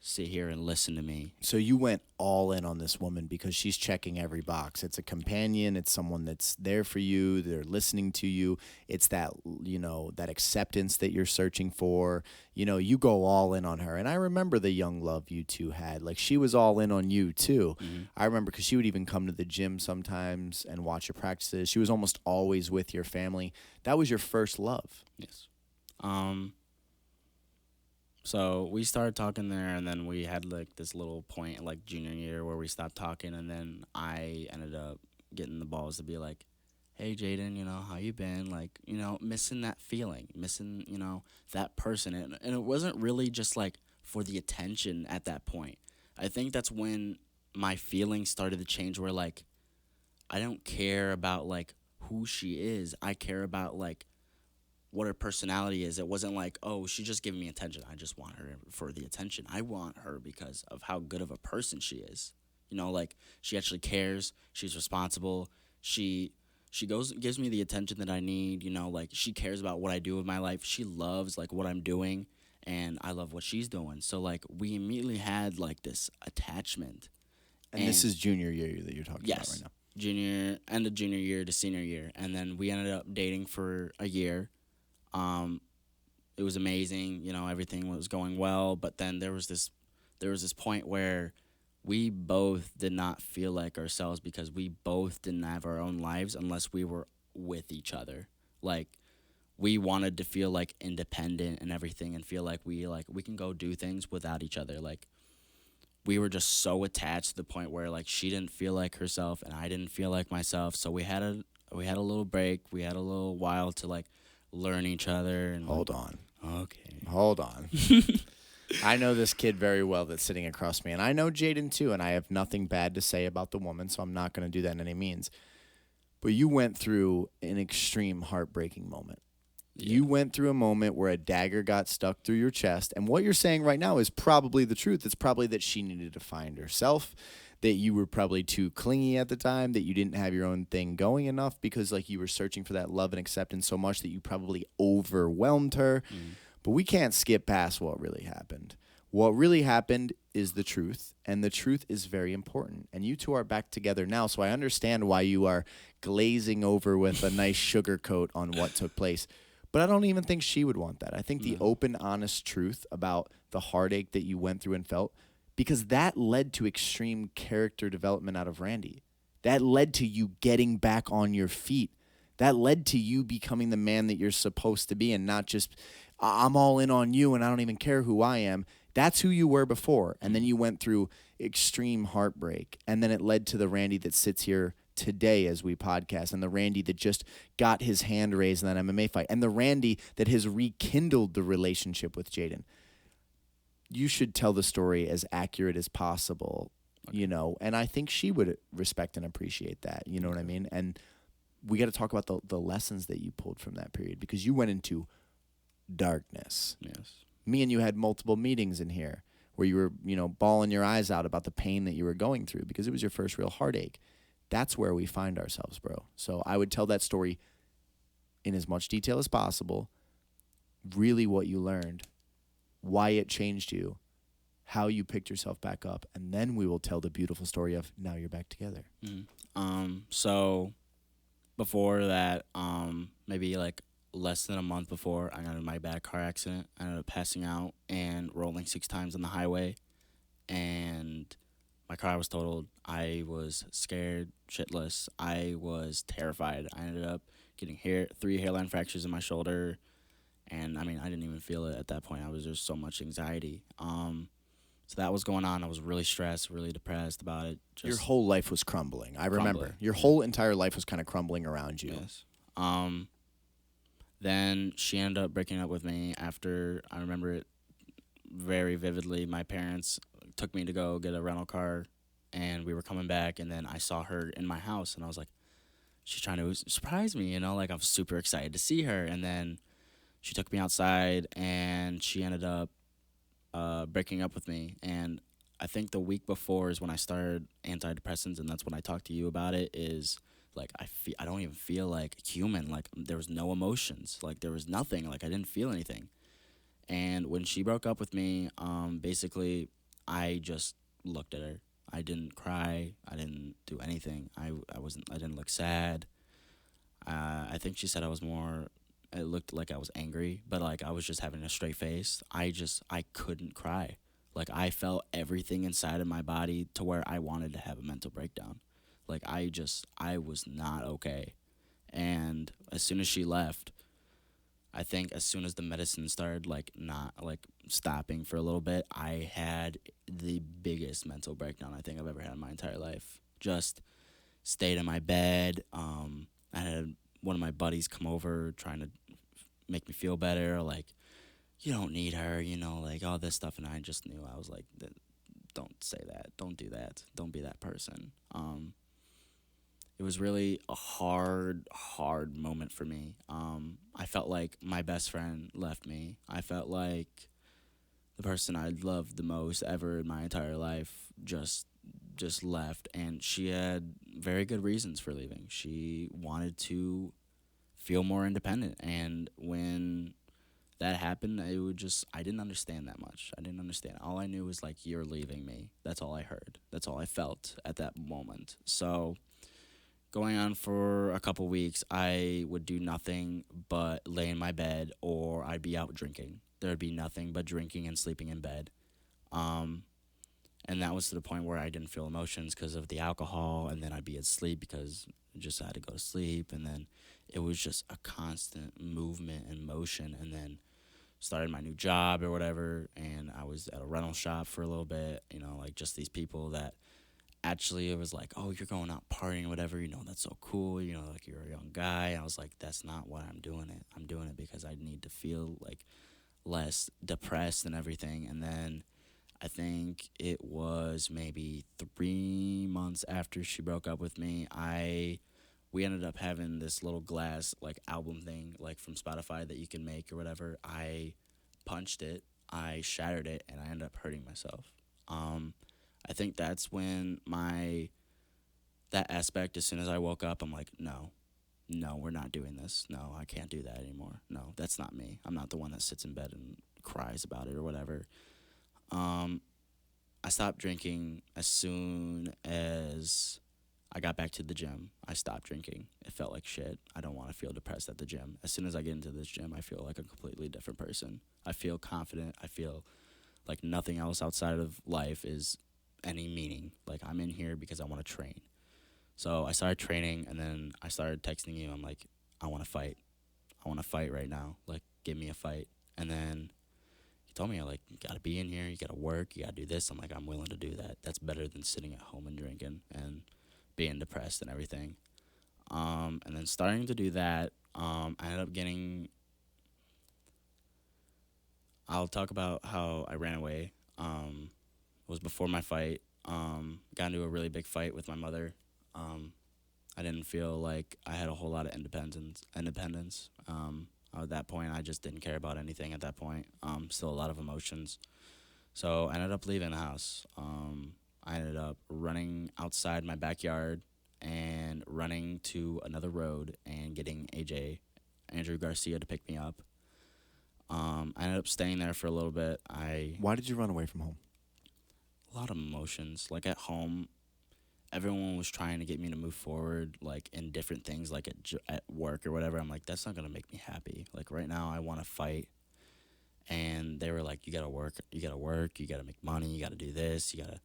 sit here and listen to me.
So you went all in on this woman because she's checking every box. It's a companion. It's someone that's there for you. They're listening to you. It's that, that acceptance that you're searching for. You go all in on her. And I remember the young love you two had. Like, she was all in on you too.
Mm-hmm.
I remember because she would even come to the gym sometimes and watch your practices. She was almost always with your family. That was your first love.
Yes. So we started talking there, and then we had like this little point like junior year where we stopped talking, and then I ended up getting the balls to be like, "Hey, Jaden, how you been? Like, missing that feeling, missing, that person." And it wasn't really just like for the attention at that point. I think that's when my feelings started to change where like I don't care about like who she is. I care about like what her personality is. It wasn't like, oh, she's just giving me attention. I just want her for the attention. I want her because of how good of a person she is. Like, she actually cares. She's responsible. She gives me the attention that I need. Like, she cares about what I do with my life. She loves like what I'm doing, and I love what she's doing. So like, we immediately had like this attachment.
And this is junior year that you're talking about right now.
End of junior year to senior year, and then we ended up dating for a year. It was amazing, everything was going well, but then there was this point where we both did not feel like ourselves because we both didn't have our own lives unless we were with each other. Like, we wanted to feel like independent and everything and feel like we can go do things without each other. Like, we were just so attached to the point where like she didn't feel like herself and I didn't feel like myself. So we had a little break. We had a little while to like learn each other. And
Hold on.
Okay.
Hold on. I know this kid very well that's sitting across me, and I know Jaden too, and I have nothing bad to say about the woman, so I'm not going to do that in any means. But you went through an extreme heartbreaking moment. Yeah. You went through a moment where a dagger got stuck through your chest, and what you're saying right now is probably the truth. It's probably that she needed to find herself, that you were probably too clingy at the time, that you didn't have your own thing going enough because like you were searching for that love and acceptance so much that you probably overwhelmed her. But we can't skip past what really happened. What really happened is the truth, and the truth is very important. And you two are back together now, so I understand why you are glazing over with a nice sugar coat on what took place. But I don't even think she would want that. I think the open, honest truth about the heartache that you went through and felt, because that led to extreme character development out of Randy. That led to you getting back on your feet. That led to you becoming the man that you're supposed to be and not just, I'm all in on you and I don't even care who I am. That's who you were before. And then you went through extreme heartbreak. And then it led to the Randy that sits here today as we podcast, and the Randy that just got his hand raised in that MMA fight, and the Randy that has rekindled the relationship with Jaden. You should tell the story as accurate as possible, and I think she would respect and appreciate that, you know what I mean? And we got to talk about the lessons that you pulled from that period, because you went into darkness.
Yes.
Me and you had multiple meetings in here where you were, bawling your eyes out about the pain that you were going through because it was your first real heartache. That's where we find ourselves, bro. So I would tell that story in as much detail as possible, really what you learned, why it changed you, how you picked yourself back up, and then we will tell the beautiful story of now you're back together.
So before that, maybe like less than a month before, I got in my bad car accident. I ended up passing out and rolling 6 times on the highway, and my car was totaled. I was scared shitless. I was terrified. I ended up getting 3 hairline fractures in my shoulder, and I didn't even feel it at that point. I was just so much anxiety. So that was going on. I was really stressed, really depressed about it.
Your whole life was crumbling. I remember. Your whole entire life was kind of crumbling around you.
Yes. Then she ended up breaking up with me after, I remember it very vividly. My parents took me to go get a rental car, and we were coming back, and then I saw her in my house, and I was like, she's trying to surprise me, like I'm super excited to see her. And then she took me outside and she ended up breaking up with me. And I think the week before is when I started antidepressants, and that's when I talked to you about it. Is like I don't even feel like human. Like there was no emotions. Like there was nothing. Like I didn't feel anything. And when she broke up with me, basically, I just looked at her. I didn't cry. I didn't do anything. I wasn't. I didn't look sad. I think she said I was more. It looked like I was angry, but like I was just having a straight face. I couldn't cry. Like I felt everything inside of my body to where I wanted to have a mental breakdown. Like I was not okay. And as soon as she left, I think as soon as the medicine started like not like stopping for a little bit, I had the biggest mental breakdown I think I've ever had in my entire life. Just stayed in my bed. I had one of my buddies come over trying to make me feel better, like, you don't need her, like all this stuff. And I just knew, I was like, don't say that. Don't do that. Don't be that person. It was really a hard moment for me. I felt like my best friend left me. I felt like the person I loved the most ever in my entire life just left, and she had very good reasons for leaving. She wanted to feel more independent, and when that happened, I didn't understand that much. I didn't understand. All I knew was like, you're leaving me. That's all I heard. That's all I felt at that moment. So going on for a couple weeks, I would do nothing but lay in my bed, or I'd be out drinking. There'd be nothing but drinking and sleeping in bed. Um, and that was to the point where I didn't feel emotions because of the alcohol, and then I'd be asleep because I just had to go to sleep, and then it was just a constant movement and motion. And then started my new job or whatever, and I was at a rental shop for a little bit, like just these people that actually it was like, oh, you're going out partying, whatever, that's so cool, like you're a young guy. And I was like, that's not why I'm doing it. I'm doing it because I need to feel like less depressed and everything. And then I think it was maybe 3 months after she broke up with me, we ended up having this little glass like album thing like from Spotify that you can make or whatever. I punched it, I shattered it, and I ended up hurting myself. I think that's when that aspect, as soon as I woke up, I'm like, no, we're not doing this. No, I can't do that anymore. No, that's not me. I'm not the one that sits in bed and cries about it or whatever. Um, I stopped drinking as soon as I got back to the gym. I stopped drinking. It felt like shit. I don't want to feel depressed at the gym. As soon as I get into this gym, I feel like a completely different person. I feel confident. I feel like nothing else outside of life is any meaning. Like I'm in here because I want to train. So I started training, and then I started texting you. I'm like, I want to fight. I want to fight right now. Like, give me a fight. And then he told me, like, you got to be in here. You got to work. You got to do this. I'm like, I'm willing to do that. That's better than sitting at home and drinking and being depressed and everything. And then starting to do that, I ended up getting. I'll talk about how I ran away. It was before my fight. Got into a really big fight with my mother. I didn't feel like I had a whole lot of Independence. At that point, I just didn't care about anything. At that point, still a lot of emotions. So I ended up leaving the house. I ended up running outside my backyard and running to another road and getting Andrew Garcia, to pick me up. I ended up staying there for a little bit.
Why did you run away from home?
A lot of emotions. Like at home, everyone was trying to get me to move forward, like in different things, like at work or whatever. I'm like, that's not gonna make me happy. Like right now, I want to fight, and they were like, you gotta work, you gotta make money, you gotta do this, you gotta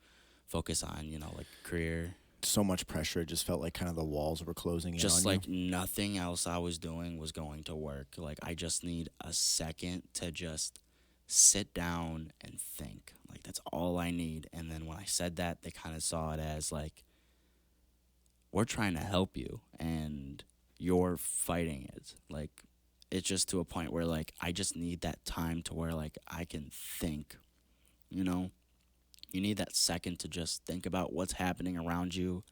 focus on, like career.
So much pressure. It just felt like kind of the walls were closing in
Just
on
like
you.
nothing else I was doing was going to work. Like I just need a second to just sit down and think. Like that's all I need. And then when I said that, they kind of saw it as like, we're trying to help you and you're fighting it. Like it's just to a point where like I just need that time to where like I can think, you know? You need that second to just think about what's happening around you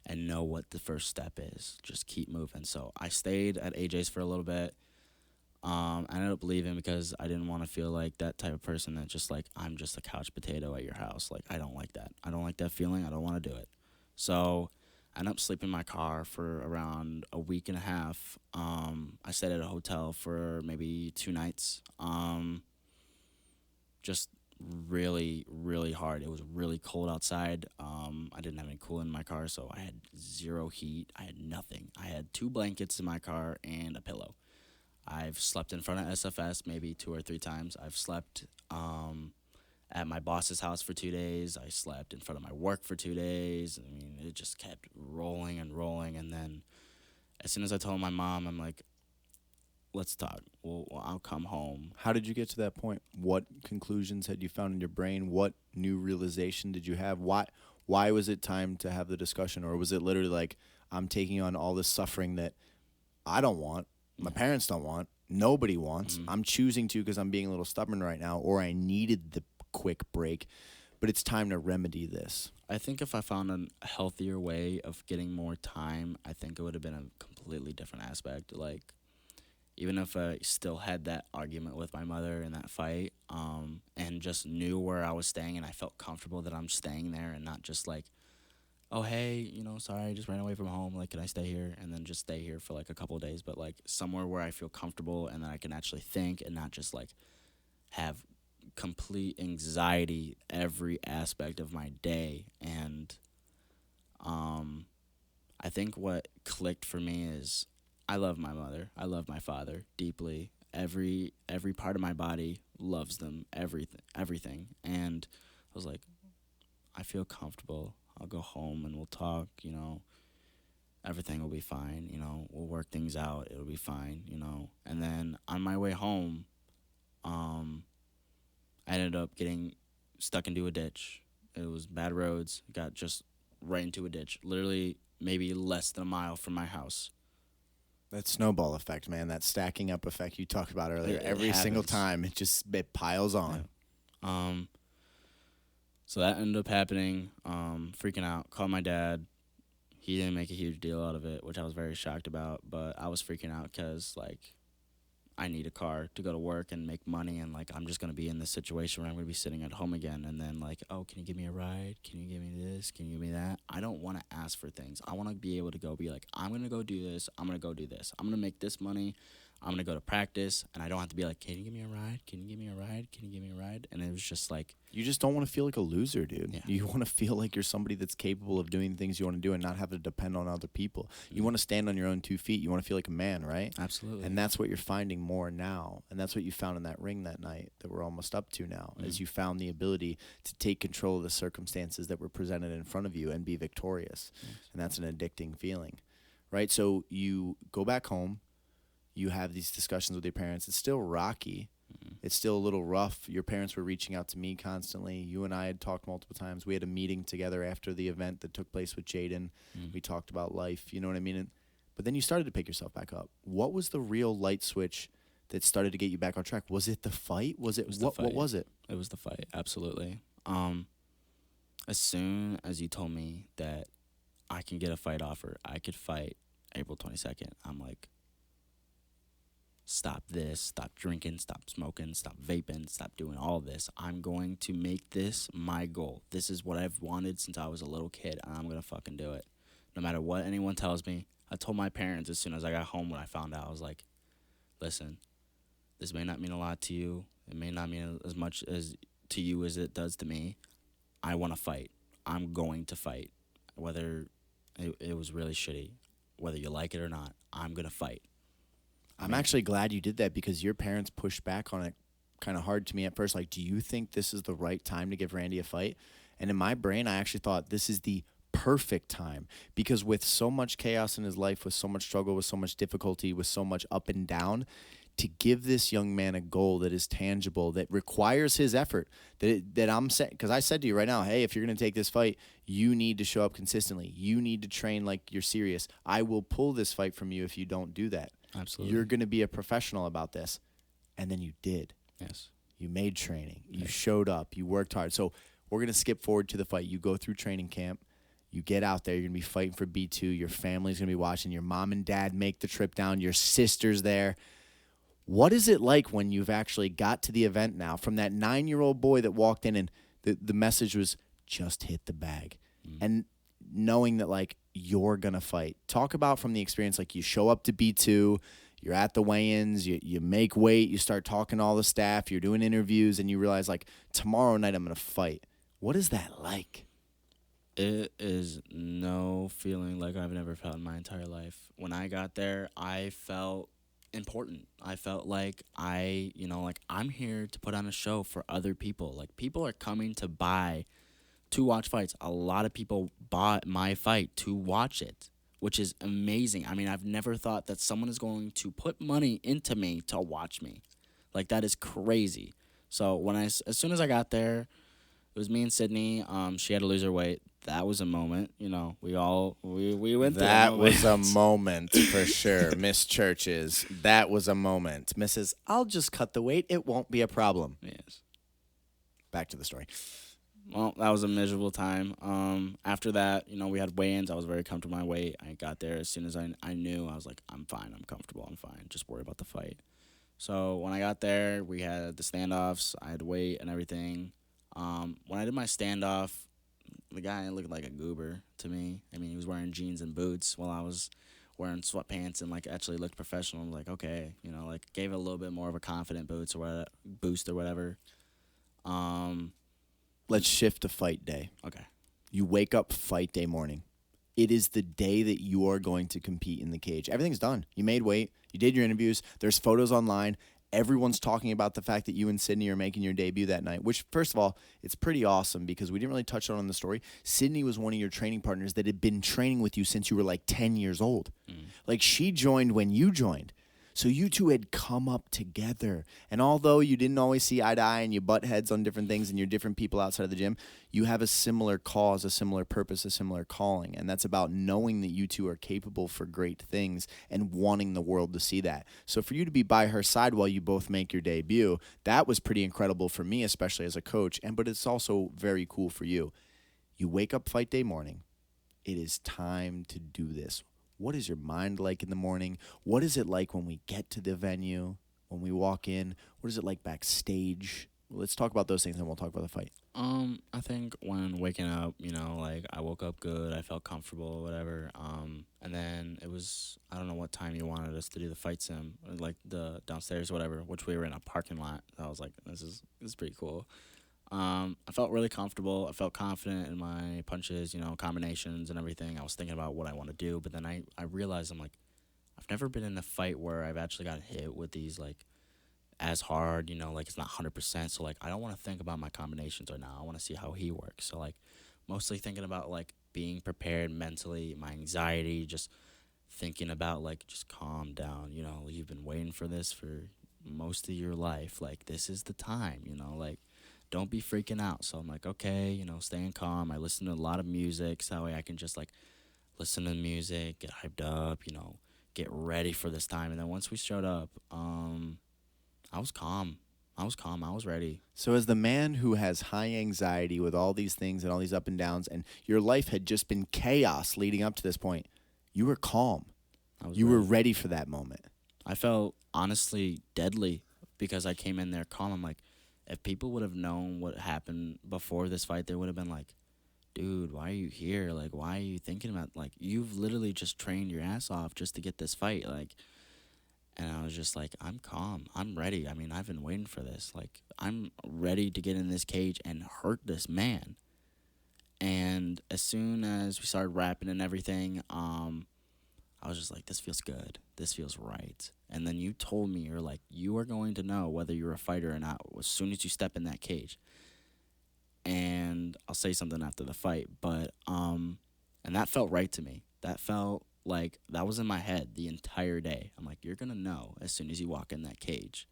and know what the first step is. Just keep moving. So I stayed at AJ's for a little bit. I ended up leaving because I didn't want to feel like that type of person that just like, I'm just a couch potato at your house. Like, I don't like that. I don't like that feeling. I don't want to do it. So I ended up sleeping in my car for around a week and a half. I stayed at a hotel for maybe 2 nights. Just really, really hard. It was really cold outside. I didn't have any coolant in my car, so I had zero heat. I had nothing. I had 2 blankets in my car and a pillow. I've slept in front of SFS maybe 2 or 3 times. I've slept at my boss's house for 2 days. I slept in front of my work for 2 days. I mean, it just kept rolling and rolling. And then as soon as I told my mom, I'm like, let's talk. Well, I'll come home.
How did you get to that point? What conclusions had you found in your brain? What new realization did you have? Why was it time to have the discussion? Or was it literally like, I'm taking on all this suffering that I don't want, my parents don't want, nobody wants. I'm choosing to because I'm being a little stubborn right now, or I needed the quick break, but it's time to remedy this.
I think if I found a healthier way of getting more time, I think it would have been a completely different aspect. Like, even if I still had that argument with my mother in that fight, and just knew where I was staying and I felt comfortable that I'm staying there and not just like, oh, hey, sorry, I just ran away from home. Like, can I stay here? And then just stay here for like a couple of days, but like somewhere where I feel comfortable and that I can actually think and not just like have complete anxiety every aspect of my day. And I think what clicked for me is I love my mother. I love my father deeply. Every part of my body loves them, everything. And I was like, I feel comfortable. I'll go home and we'll talk, everything will be fine, we'll work things out, it'll be fine, And then on my way home, I ended up getting stuck into a ditch. It was bad roads, got just right into a ditch, literally maybe less than a mile from my house.
That snowball effect, man, that stacking up effect you talked about earlier,
It
every single
happens.
time, it piles on.
Yeah. So that ended up happening, freaking out, called my dad. He didn't make a huge deal out of it, which I was very shocked about, but I was freaking out because, like, I need a car to go to work and make money, and, like, I'm just going to be in this situation where I'm going to be sitting at home again, and then, like, oh, can you give me a ride? Can you give me this? Can you give me that? I don't want to ask for things. I want to be able to go be like, I'm going to go do this. I'm going to go do this. I'm going to make this money. I'm going to go to practice, and I don't have to be like, can you give me a ride? Can you give me a ride? Can you give me a ride? And it was just like,
You just don't want to feel like a loser, dude.
Yeah.
You want to feel like you're somebody that's capable of doing the things you want to do and not have to depend on other people. You want to stand on your own 2 feet. You want to feel like a man, right?
absolutely.
And that's what you're finding more now. And that's what you found in that ring that night that we're almost up to now, is you found the ability to take control of the circumstances that were presented in front of you and be victorious. And that's an addicting feeling, right? So you go back home. You have these discussions with your parents. It's still rocky. It's still a little rough. Your parents were reaching out to me constantly. You and I had talked multiple times. We had a meeting together after the event that took place with Jaden. We talked about life, you know what I mean? But then you started to pick yourself back up. What was the real light switch that started to get you back on track? Was it the fight? Was it, what was it?
It was the fight, absolutely. As soon as you told me that I can get a fight offer, I could fight April 22nd, I'm like, stop this, stop drinking, stop smoking, stop vaping, stop doing all this. I'm going to make this my goal. This is what I've wanted since I was a little kid, and I'm going to fucking do it. No matter what anyone tells me. I told my parents as soon as I got home when I found out, I was like, listen, this may not mean a lot to you. It may not mean as much as to you as it does to me. I want to fight. I'm going to fight. Whether it was really shitty, whether you like it or not, I'm going to fight.
I'm actually glad you did that, because your parents pushed back on it kind of hard to me at first. Like, do you think this is the right time to give Randy a fight? And in my brain, I actually thought this is the perfect time, because with so much chaos in his life, with so much struggle, with so much difficulty, with so much up and down, to give this young man a goal that is tangible, that requires his effort, that I'm saying, because I said to you right now, hey, if you're going to take this fight, you need to show up consistently. You need to train like you're serious. I will pull this fight from you if you don't do that.
Absolutely.
You're going to be a professional about this. And then you did.
Yes.
You made training. You showed up. You worked hard. So we're going to skip forward to the fight. You go through training camp. You get out there, you're going to be fighting for B2. Your family's going to be watching. Your mom and dad make the trip down. Your sister's there. What is it like when you've actually got to the event now, from that 9-year-old boy that walked in and the message was just hit the bag, and knowing that, like, you're going to fight? Talk about from the experience, like, you show up to B2, you're at the weigh-ins, you make weight, you start talking to all the staff, you're doing interviews, and you realize, like, tomorrow night I'm going to fight. What is that like?
It is no feeling like I've never felt in my entire life. When I got there, I felt important. I felt like I'm here to put on a show for other people. Like, people are coming to watch fights. A lot of people bought my fight to watch it, which is amazing. I mean, I've never thought that someone is going to put money into me to watch me. Like, that is crazy. So as soon as I got there, it was me and Sydney. She had to lose her weight. That was a moment. We went through
that was a moment for sure. Miss Churches, that was a moment. Mrs. I'll just cut the weight. It won't be a problem.
Yes.
Back to the story.
Well, that was a miserable time. After that, we had weigh-ins. I was very comfortable with my weight. I got there as soon as I knew. I was like, I'm fine. I'm comfortable. I'm fine. Just worry about the fight. So when I got there, we had the standoffs. I had to wait and everything. When I did my standoff, the guy looked like a goober to me. I mean, he was wearing jeans and boots while I was wearing sweatpants and, like, actually looked professional. I was like, okay, gave it a little bit more of a confident boost or whatever.
Let's shift to fight day.
Okay.
You wake up fight day morning. It is the day that you are going to compete in the cage. Everything's done. You made weight. You did your interviews. There's photos online. Everyone's talking about the fact that you and Sydney are making your debut that night, which, first of all, it's pretty awesome because we didn't really touch on it in the story. Sydney was one of your training partners that had been training with you since you were like 10 years old. Like, she joined when you joined. So you two had come up together. And although you didn't always see eye to eye and you butt heads on different things and you're different people outside of the gym, you have a similar cause, a similar purpose, a similar calling. And that's about knowing that you two are capable for great things and wanting the world to see that. So for you to be by her side while you both make your debut, that was pretty incredible for me, especially as a coach. But it's also very cool for you. You wake up fight day morning. It is time to do this. What is your mind like in the morning? What is it like when we get to the venue, when we walk in? What is it like backstage? Let's talk about those things, and we'll talk about the fight.
I think when waking up, I woke up good. I felt comfortable, whatever. And then it was, I don't know what time you wanted us to do the fight sim, like the downstairs, whatever, which we were in a parking lot. I was like, this is pretty cool. I felt really comfortable. I felt confident in my punches, combinations and everything. I was thinking about what I want to do, but then I realized I'm like, I've never been in a fight where I've actually got hit with these, like, as hard, like, it's not 100%. So, like, I don't want to think about my combinations right now. I want to see how he works. So, like, mostly thinking about, like, being prepared mentally, my anxiety, just thinking about, like, just calm down. You've been waiting for this for most of your life. Like, this is the time, like, don't be freaking out. So I'm like, okay, staying calm. I listen to a lot of music, so that way I can just, like, listen to the music, get hyped up, get ready for this time. And then once we showed up, I was calm. I was ready.
So as the man who has high anxiety with all these things and all these up and downs, and your life had just been chaos leading up to this point, you were calm. You were ready for that moment.
I felt, honestly, deadly because I came in there calm. I'm like, if people would have known what happened before this fight, they would have been like, dude, why are you here? Like, why are you thinking about, like, you've literally just trained your ass off just to get this fight. Like, and I was just like, I'm calm. I'm ready. I mean, I've been waiting for this. Like, I'm ready to get in this cage and hurt this man. And as soon as we started rapping and everything, I was just like, this feels good. This feels right. And then you told me, you're like, you are going to know whether you're a fighter or not as soon as you step in that cage. And I'll say something after the fight, but and that felt right to me. That felt like that was in my head the entire day. I'm like, you're going to know as soon as you walk in that cage.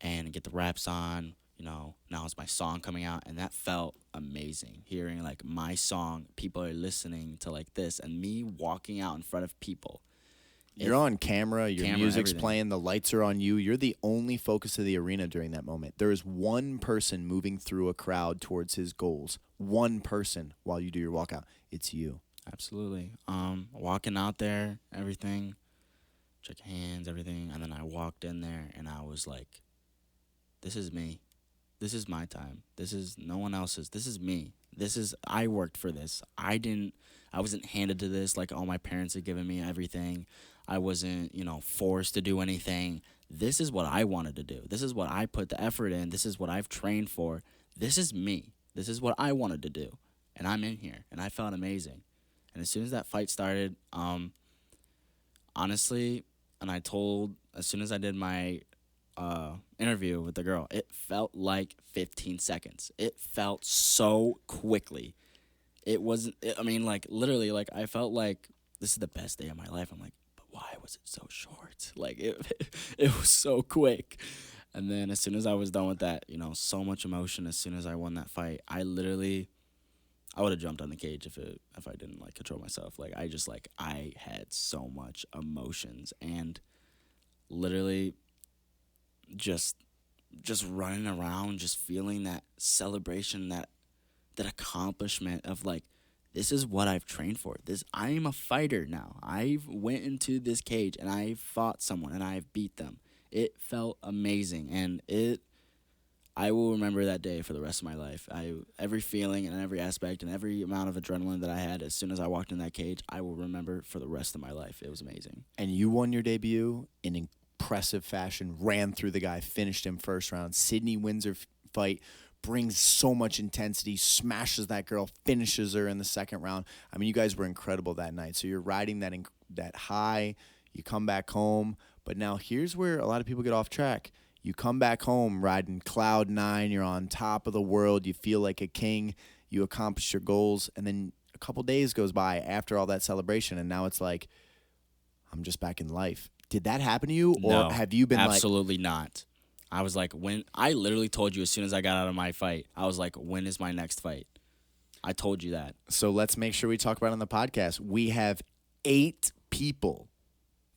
And get the raps on, now it's my song coming out, and that felt amazing. Hearing, like, my song, people are listening to, like, this, and me walking out in front of people
You're on camera, your music's
everything.
playing, the lights are on you. You're the only focus of the arena during that moment. There is one person moving through a crowd towards his goals. One person while you do your walkout. It's you.
Absolutely. Walking out there, everything, shook hands, everything, and then I walked in there and I was like, this is me. This is my time. This is no one else's. This is me. I worked for this. I wasn't handed to this like all my parents had given me everything. I wasn't, forced to do anything. This is what I wanted to do. This is what I put the effort in. This is what I've trained for. This is me. This is what I wanted to do. And I'm in here and I felt amazing. And as soon as that fight started, honestly, as soon as I did my interview with the girl, it felt like 15 seconds. It felt so quickly. Literally, like, I felt like this is the best day of my life. I'm like, but why was it so short? Like, it was so quick. And then as soon as I was done with that, so much emotion as soon as I won that fight, I would have jumped on the cage if I didn't, like, control myself. Like, I had so much emotions and literally just running around, just feeling that celebration, that accomplishment of, like, this is what I've trained for. I am a fighter now. I've went into this cage and I fought someone and I've beat them. It felt amazing, and I will remember that day for the rest of my life. Every feeling and every aspect and every amount of adrenaline that I had as soon as I walked in that cage, I will remember for the rest of my life. It was amazing.
And you won your debut in impressive fashion, ran through the guy, finished him first round. Sydney wins her fight, brings so much intensity, smashes that girl, finishes her in the second round. I mean, you guys were incredible that night. So you're riding that high. You come back home. But now here's where a lot of people get off track. You come back home riding cloud nine. You're on top of the world. You feel like a king. You accomplish your goals. And then a couple days goes by after all that celebration, and now it's like, I'm just back in life. Did that happen to you?
No,
or have you been
absolutely not. I was like, I literally told you as soon as I got out of my fight, I was like, when is my next fight? I told you that.
So let's make sure we talk about it on the podcast. We have 8 people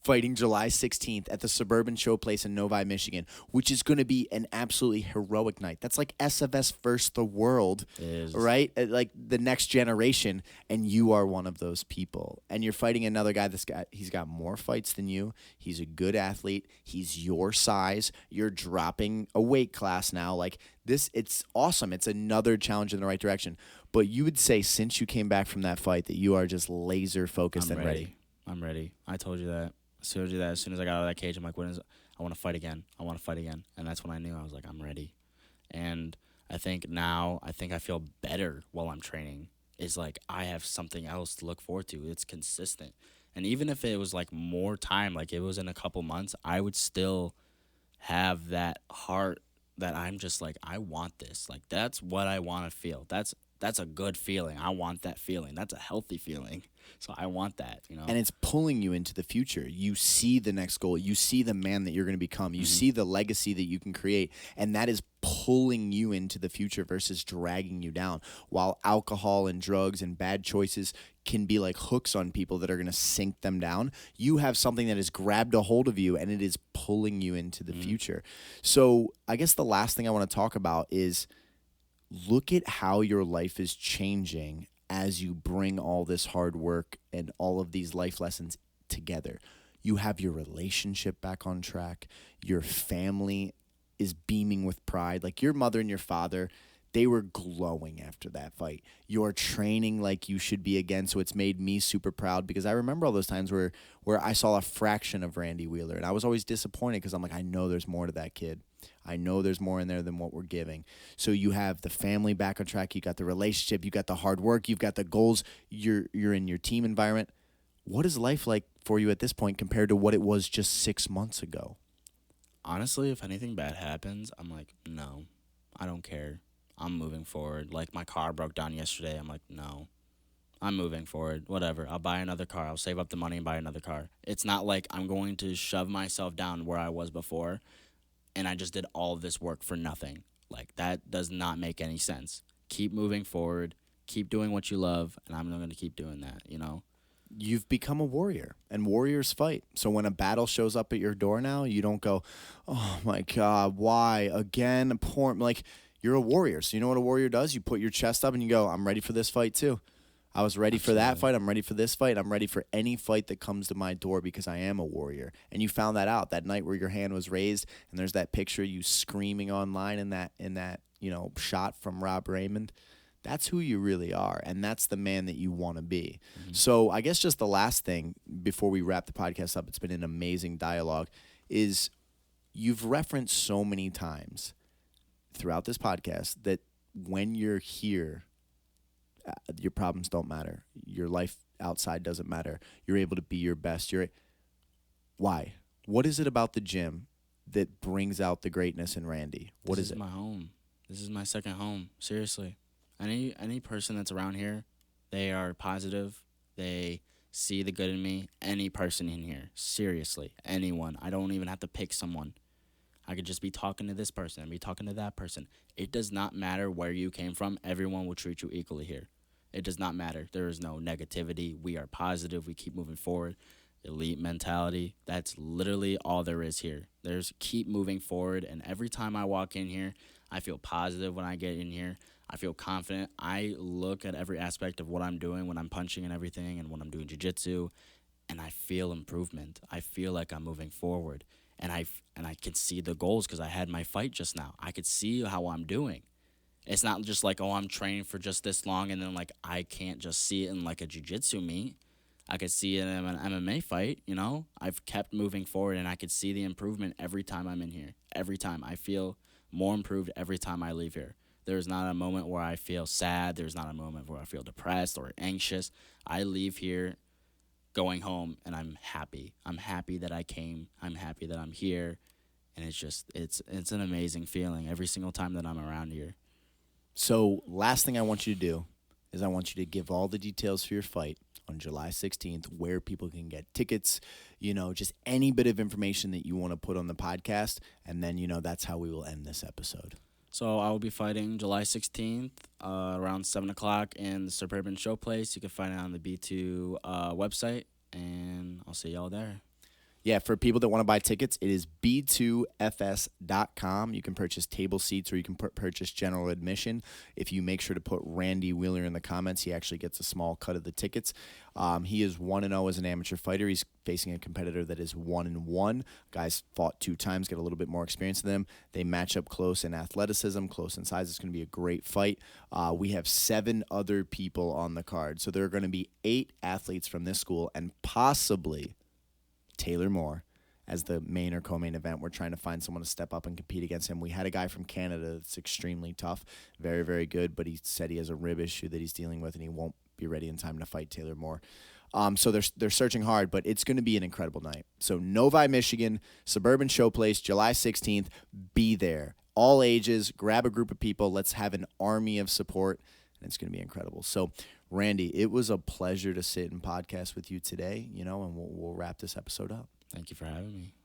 fighting July 16th at the Suburban Showplace in Novi, Michigan, which is going to be an absolutely heroic night. That's like SFS versus the world, right? Like the next generation, and you are one of those people. And you're fighting another guy he's got more fights than you. He's a good athlete. He's your size. You're dropping a weight class now. Like this, it's awesome. It's another challenge in the right direction. But you would say since you came back from that fight that you are just laser focused and ready.
I'm ready. I told you that. As soon as I got out of that cage, I'm like, I want to fight again. I want to fight again. And that's when I knew. I was like, I'm ready. And I think I feel better while I'm training. It's like I have something else to look forward to. It's consistent. And even if it was like more time, like it was in a couple months, I would still have that heart that I'm just like, I want this. Like that's what I want to feel. That's a good feeling. I want that feeling. That's a healthy feeling. So I want that,
And it's pulling you into the future. You see the next goal. You see the man that you're going to become. You see the legacy that you can create. And that is pulling you into the future versus dragging you down. While alcohol and drugs and bad choices can be like hooks on people that are going to sink them down, you have something that has grabbed a hold of you and it is pulling you into the future. So I guess the last thing I want to talk about is look at how your life is changing as you bring all this hard work and all of these life lessons together. You have your relationship back on track. Your family is beaming with pride. Like your mother and your father, they were glowing after that fight. You're training like you should be again, so it's made me super proud because I remember all those times where I saw a fraction of Randy Wheeler, and I was always disappointed because I'm like, I know there's more to that kid. I know there's more in there than what we're giving. So you have the family back on track. You got the relationship. You got the hard work. You've got the goals. You're in your team environment. What is life like for you at this point compared to what it was just 6 months ago?
Honestly, if anything bad happens, I'm like, no, I don't care. I'm moving forward. Like my car broke down yesterday. I'm like, no, I'm moving forward. Whatever. I'll buy another car. I'll save up the money and buy another car. It's not like I'm going to shove myself down where I was before and I just did all of this work for nothing. Like that does not make any sense. Keep moving forward. Keep doing what you love, and I'm going to keep doing that,
you've become a warrior, and warriors fight. So when a battle shows up at your door now, you don't go, oh my God, why again? Poor, like, you're a warrior. So you know what a warrior does? You put your chest up and you go, I'm ready for this fight too. I was ready for that fight. I'm ready for this fight. I'm ready for any fight that comes to my door because I am a warrior. And you found that out that night where your hand was raised, and there's that picture of you screaming online in that shot from Rob Raymond. That's who you really are, and that's the man that you want to be. Mm-hmm. So I guess just the last thing before we wrap the podcast up, it's been an amazing dialogue, is you've referenced so many times throughout this podcast that when you're here, your problems don't matter. Your life outside doesn't matter. You're able to be your best. Why? What is it about the gym that brings out the greatness in Randy? What is it?
This is my home. This is my second home. Seriously. Any person that's around here, they are positive. They see the good in me. Any person in here. Seriously. Anyone. I don't even have to pick someone. I could just be talking to this person and be talking to that person. It does not matter where you came from. Everyone will treat you equally here. It does not matter. There is no negativity. We are positive. We keep moving forward. Elite mentality. That's literally all there is here. There's keep moving forward. And every time I walk in here, I feel positive when I get in here. I feel confident. I look at every aspect of what I'm doing when I'm punching and everything and when I'm doing jiu-jitsu, and I feel improvement. I feel like I'm moving forward. And I can see the goals because I had my fight just now. I could see how I'm doing. It's not just like, oh, I'm training for just this long, and then like I can't just see it in like a jiu-jitsu meet. I could see it in an MMA fight, you know? I've kept moving forward, and I could see the improvement every time I'm in here. Every time. I feel more improved every time I leave here. There's not a moment where I feel sad. There's not a moment where I feel depressed or anxious. I leave here going home, and I'm happy. I'm happy that I came. I'm happy that I'm here. And it's an amazing feeling every single time that I'm around here.
So last thing I want you to do is I want you to give all the details for your fight on July 16th, where people can get tickets, just any bit of information that you want to put on the podcast. And then, that's how we will end this episode.
So I will be fighting July 16th around 7 o'clock in the Suburban Showplace. You can find it on the B2 website, and I'll see y'all there.
Yeah, for people that want to buy tickets, it is b2fs.com. You can purchase table seats or you can purchase general admission. If you make sure to put Randy Wheeler in the comments, he actually gets a small cut of the tickets. He is 1-0 as an amateur fighter. He's facing a competitor that is 1-1. Guys fought 2 times, get a little bit more experience than them. They match up close in athleticism, close in size. It's going to be a great fight. We have 7 other people on the card. So there are going to be 8 athletes from this school and possibly Taylor Moore as the main or co-main event. We're trying to find someone to step up and compete against him. We had a guy from Canada that's extremely tough, very, very good, but he said he has a rib issue that he's dealing with and he won't be ready in time to fight Taylor Moore. So they're searching hard, but it's going to be an incredible night. So Novi, Michigan, Suburban Showplace, July 16th. Be there. All ages. Grab a group of people. Let's have an army of support, and it's going to be incredible. So Randy, it was a pleasure to sit and podcast with you today, and we'll wrap this episode up.
Thank you for having me.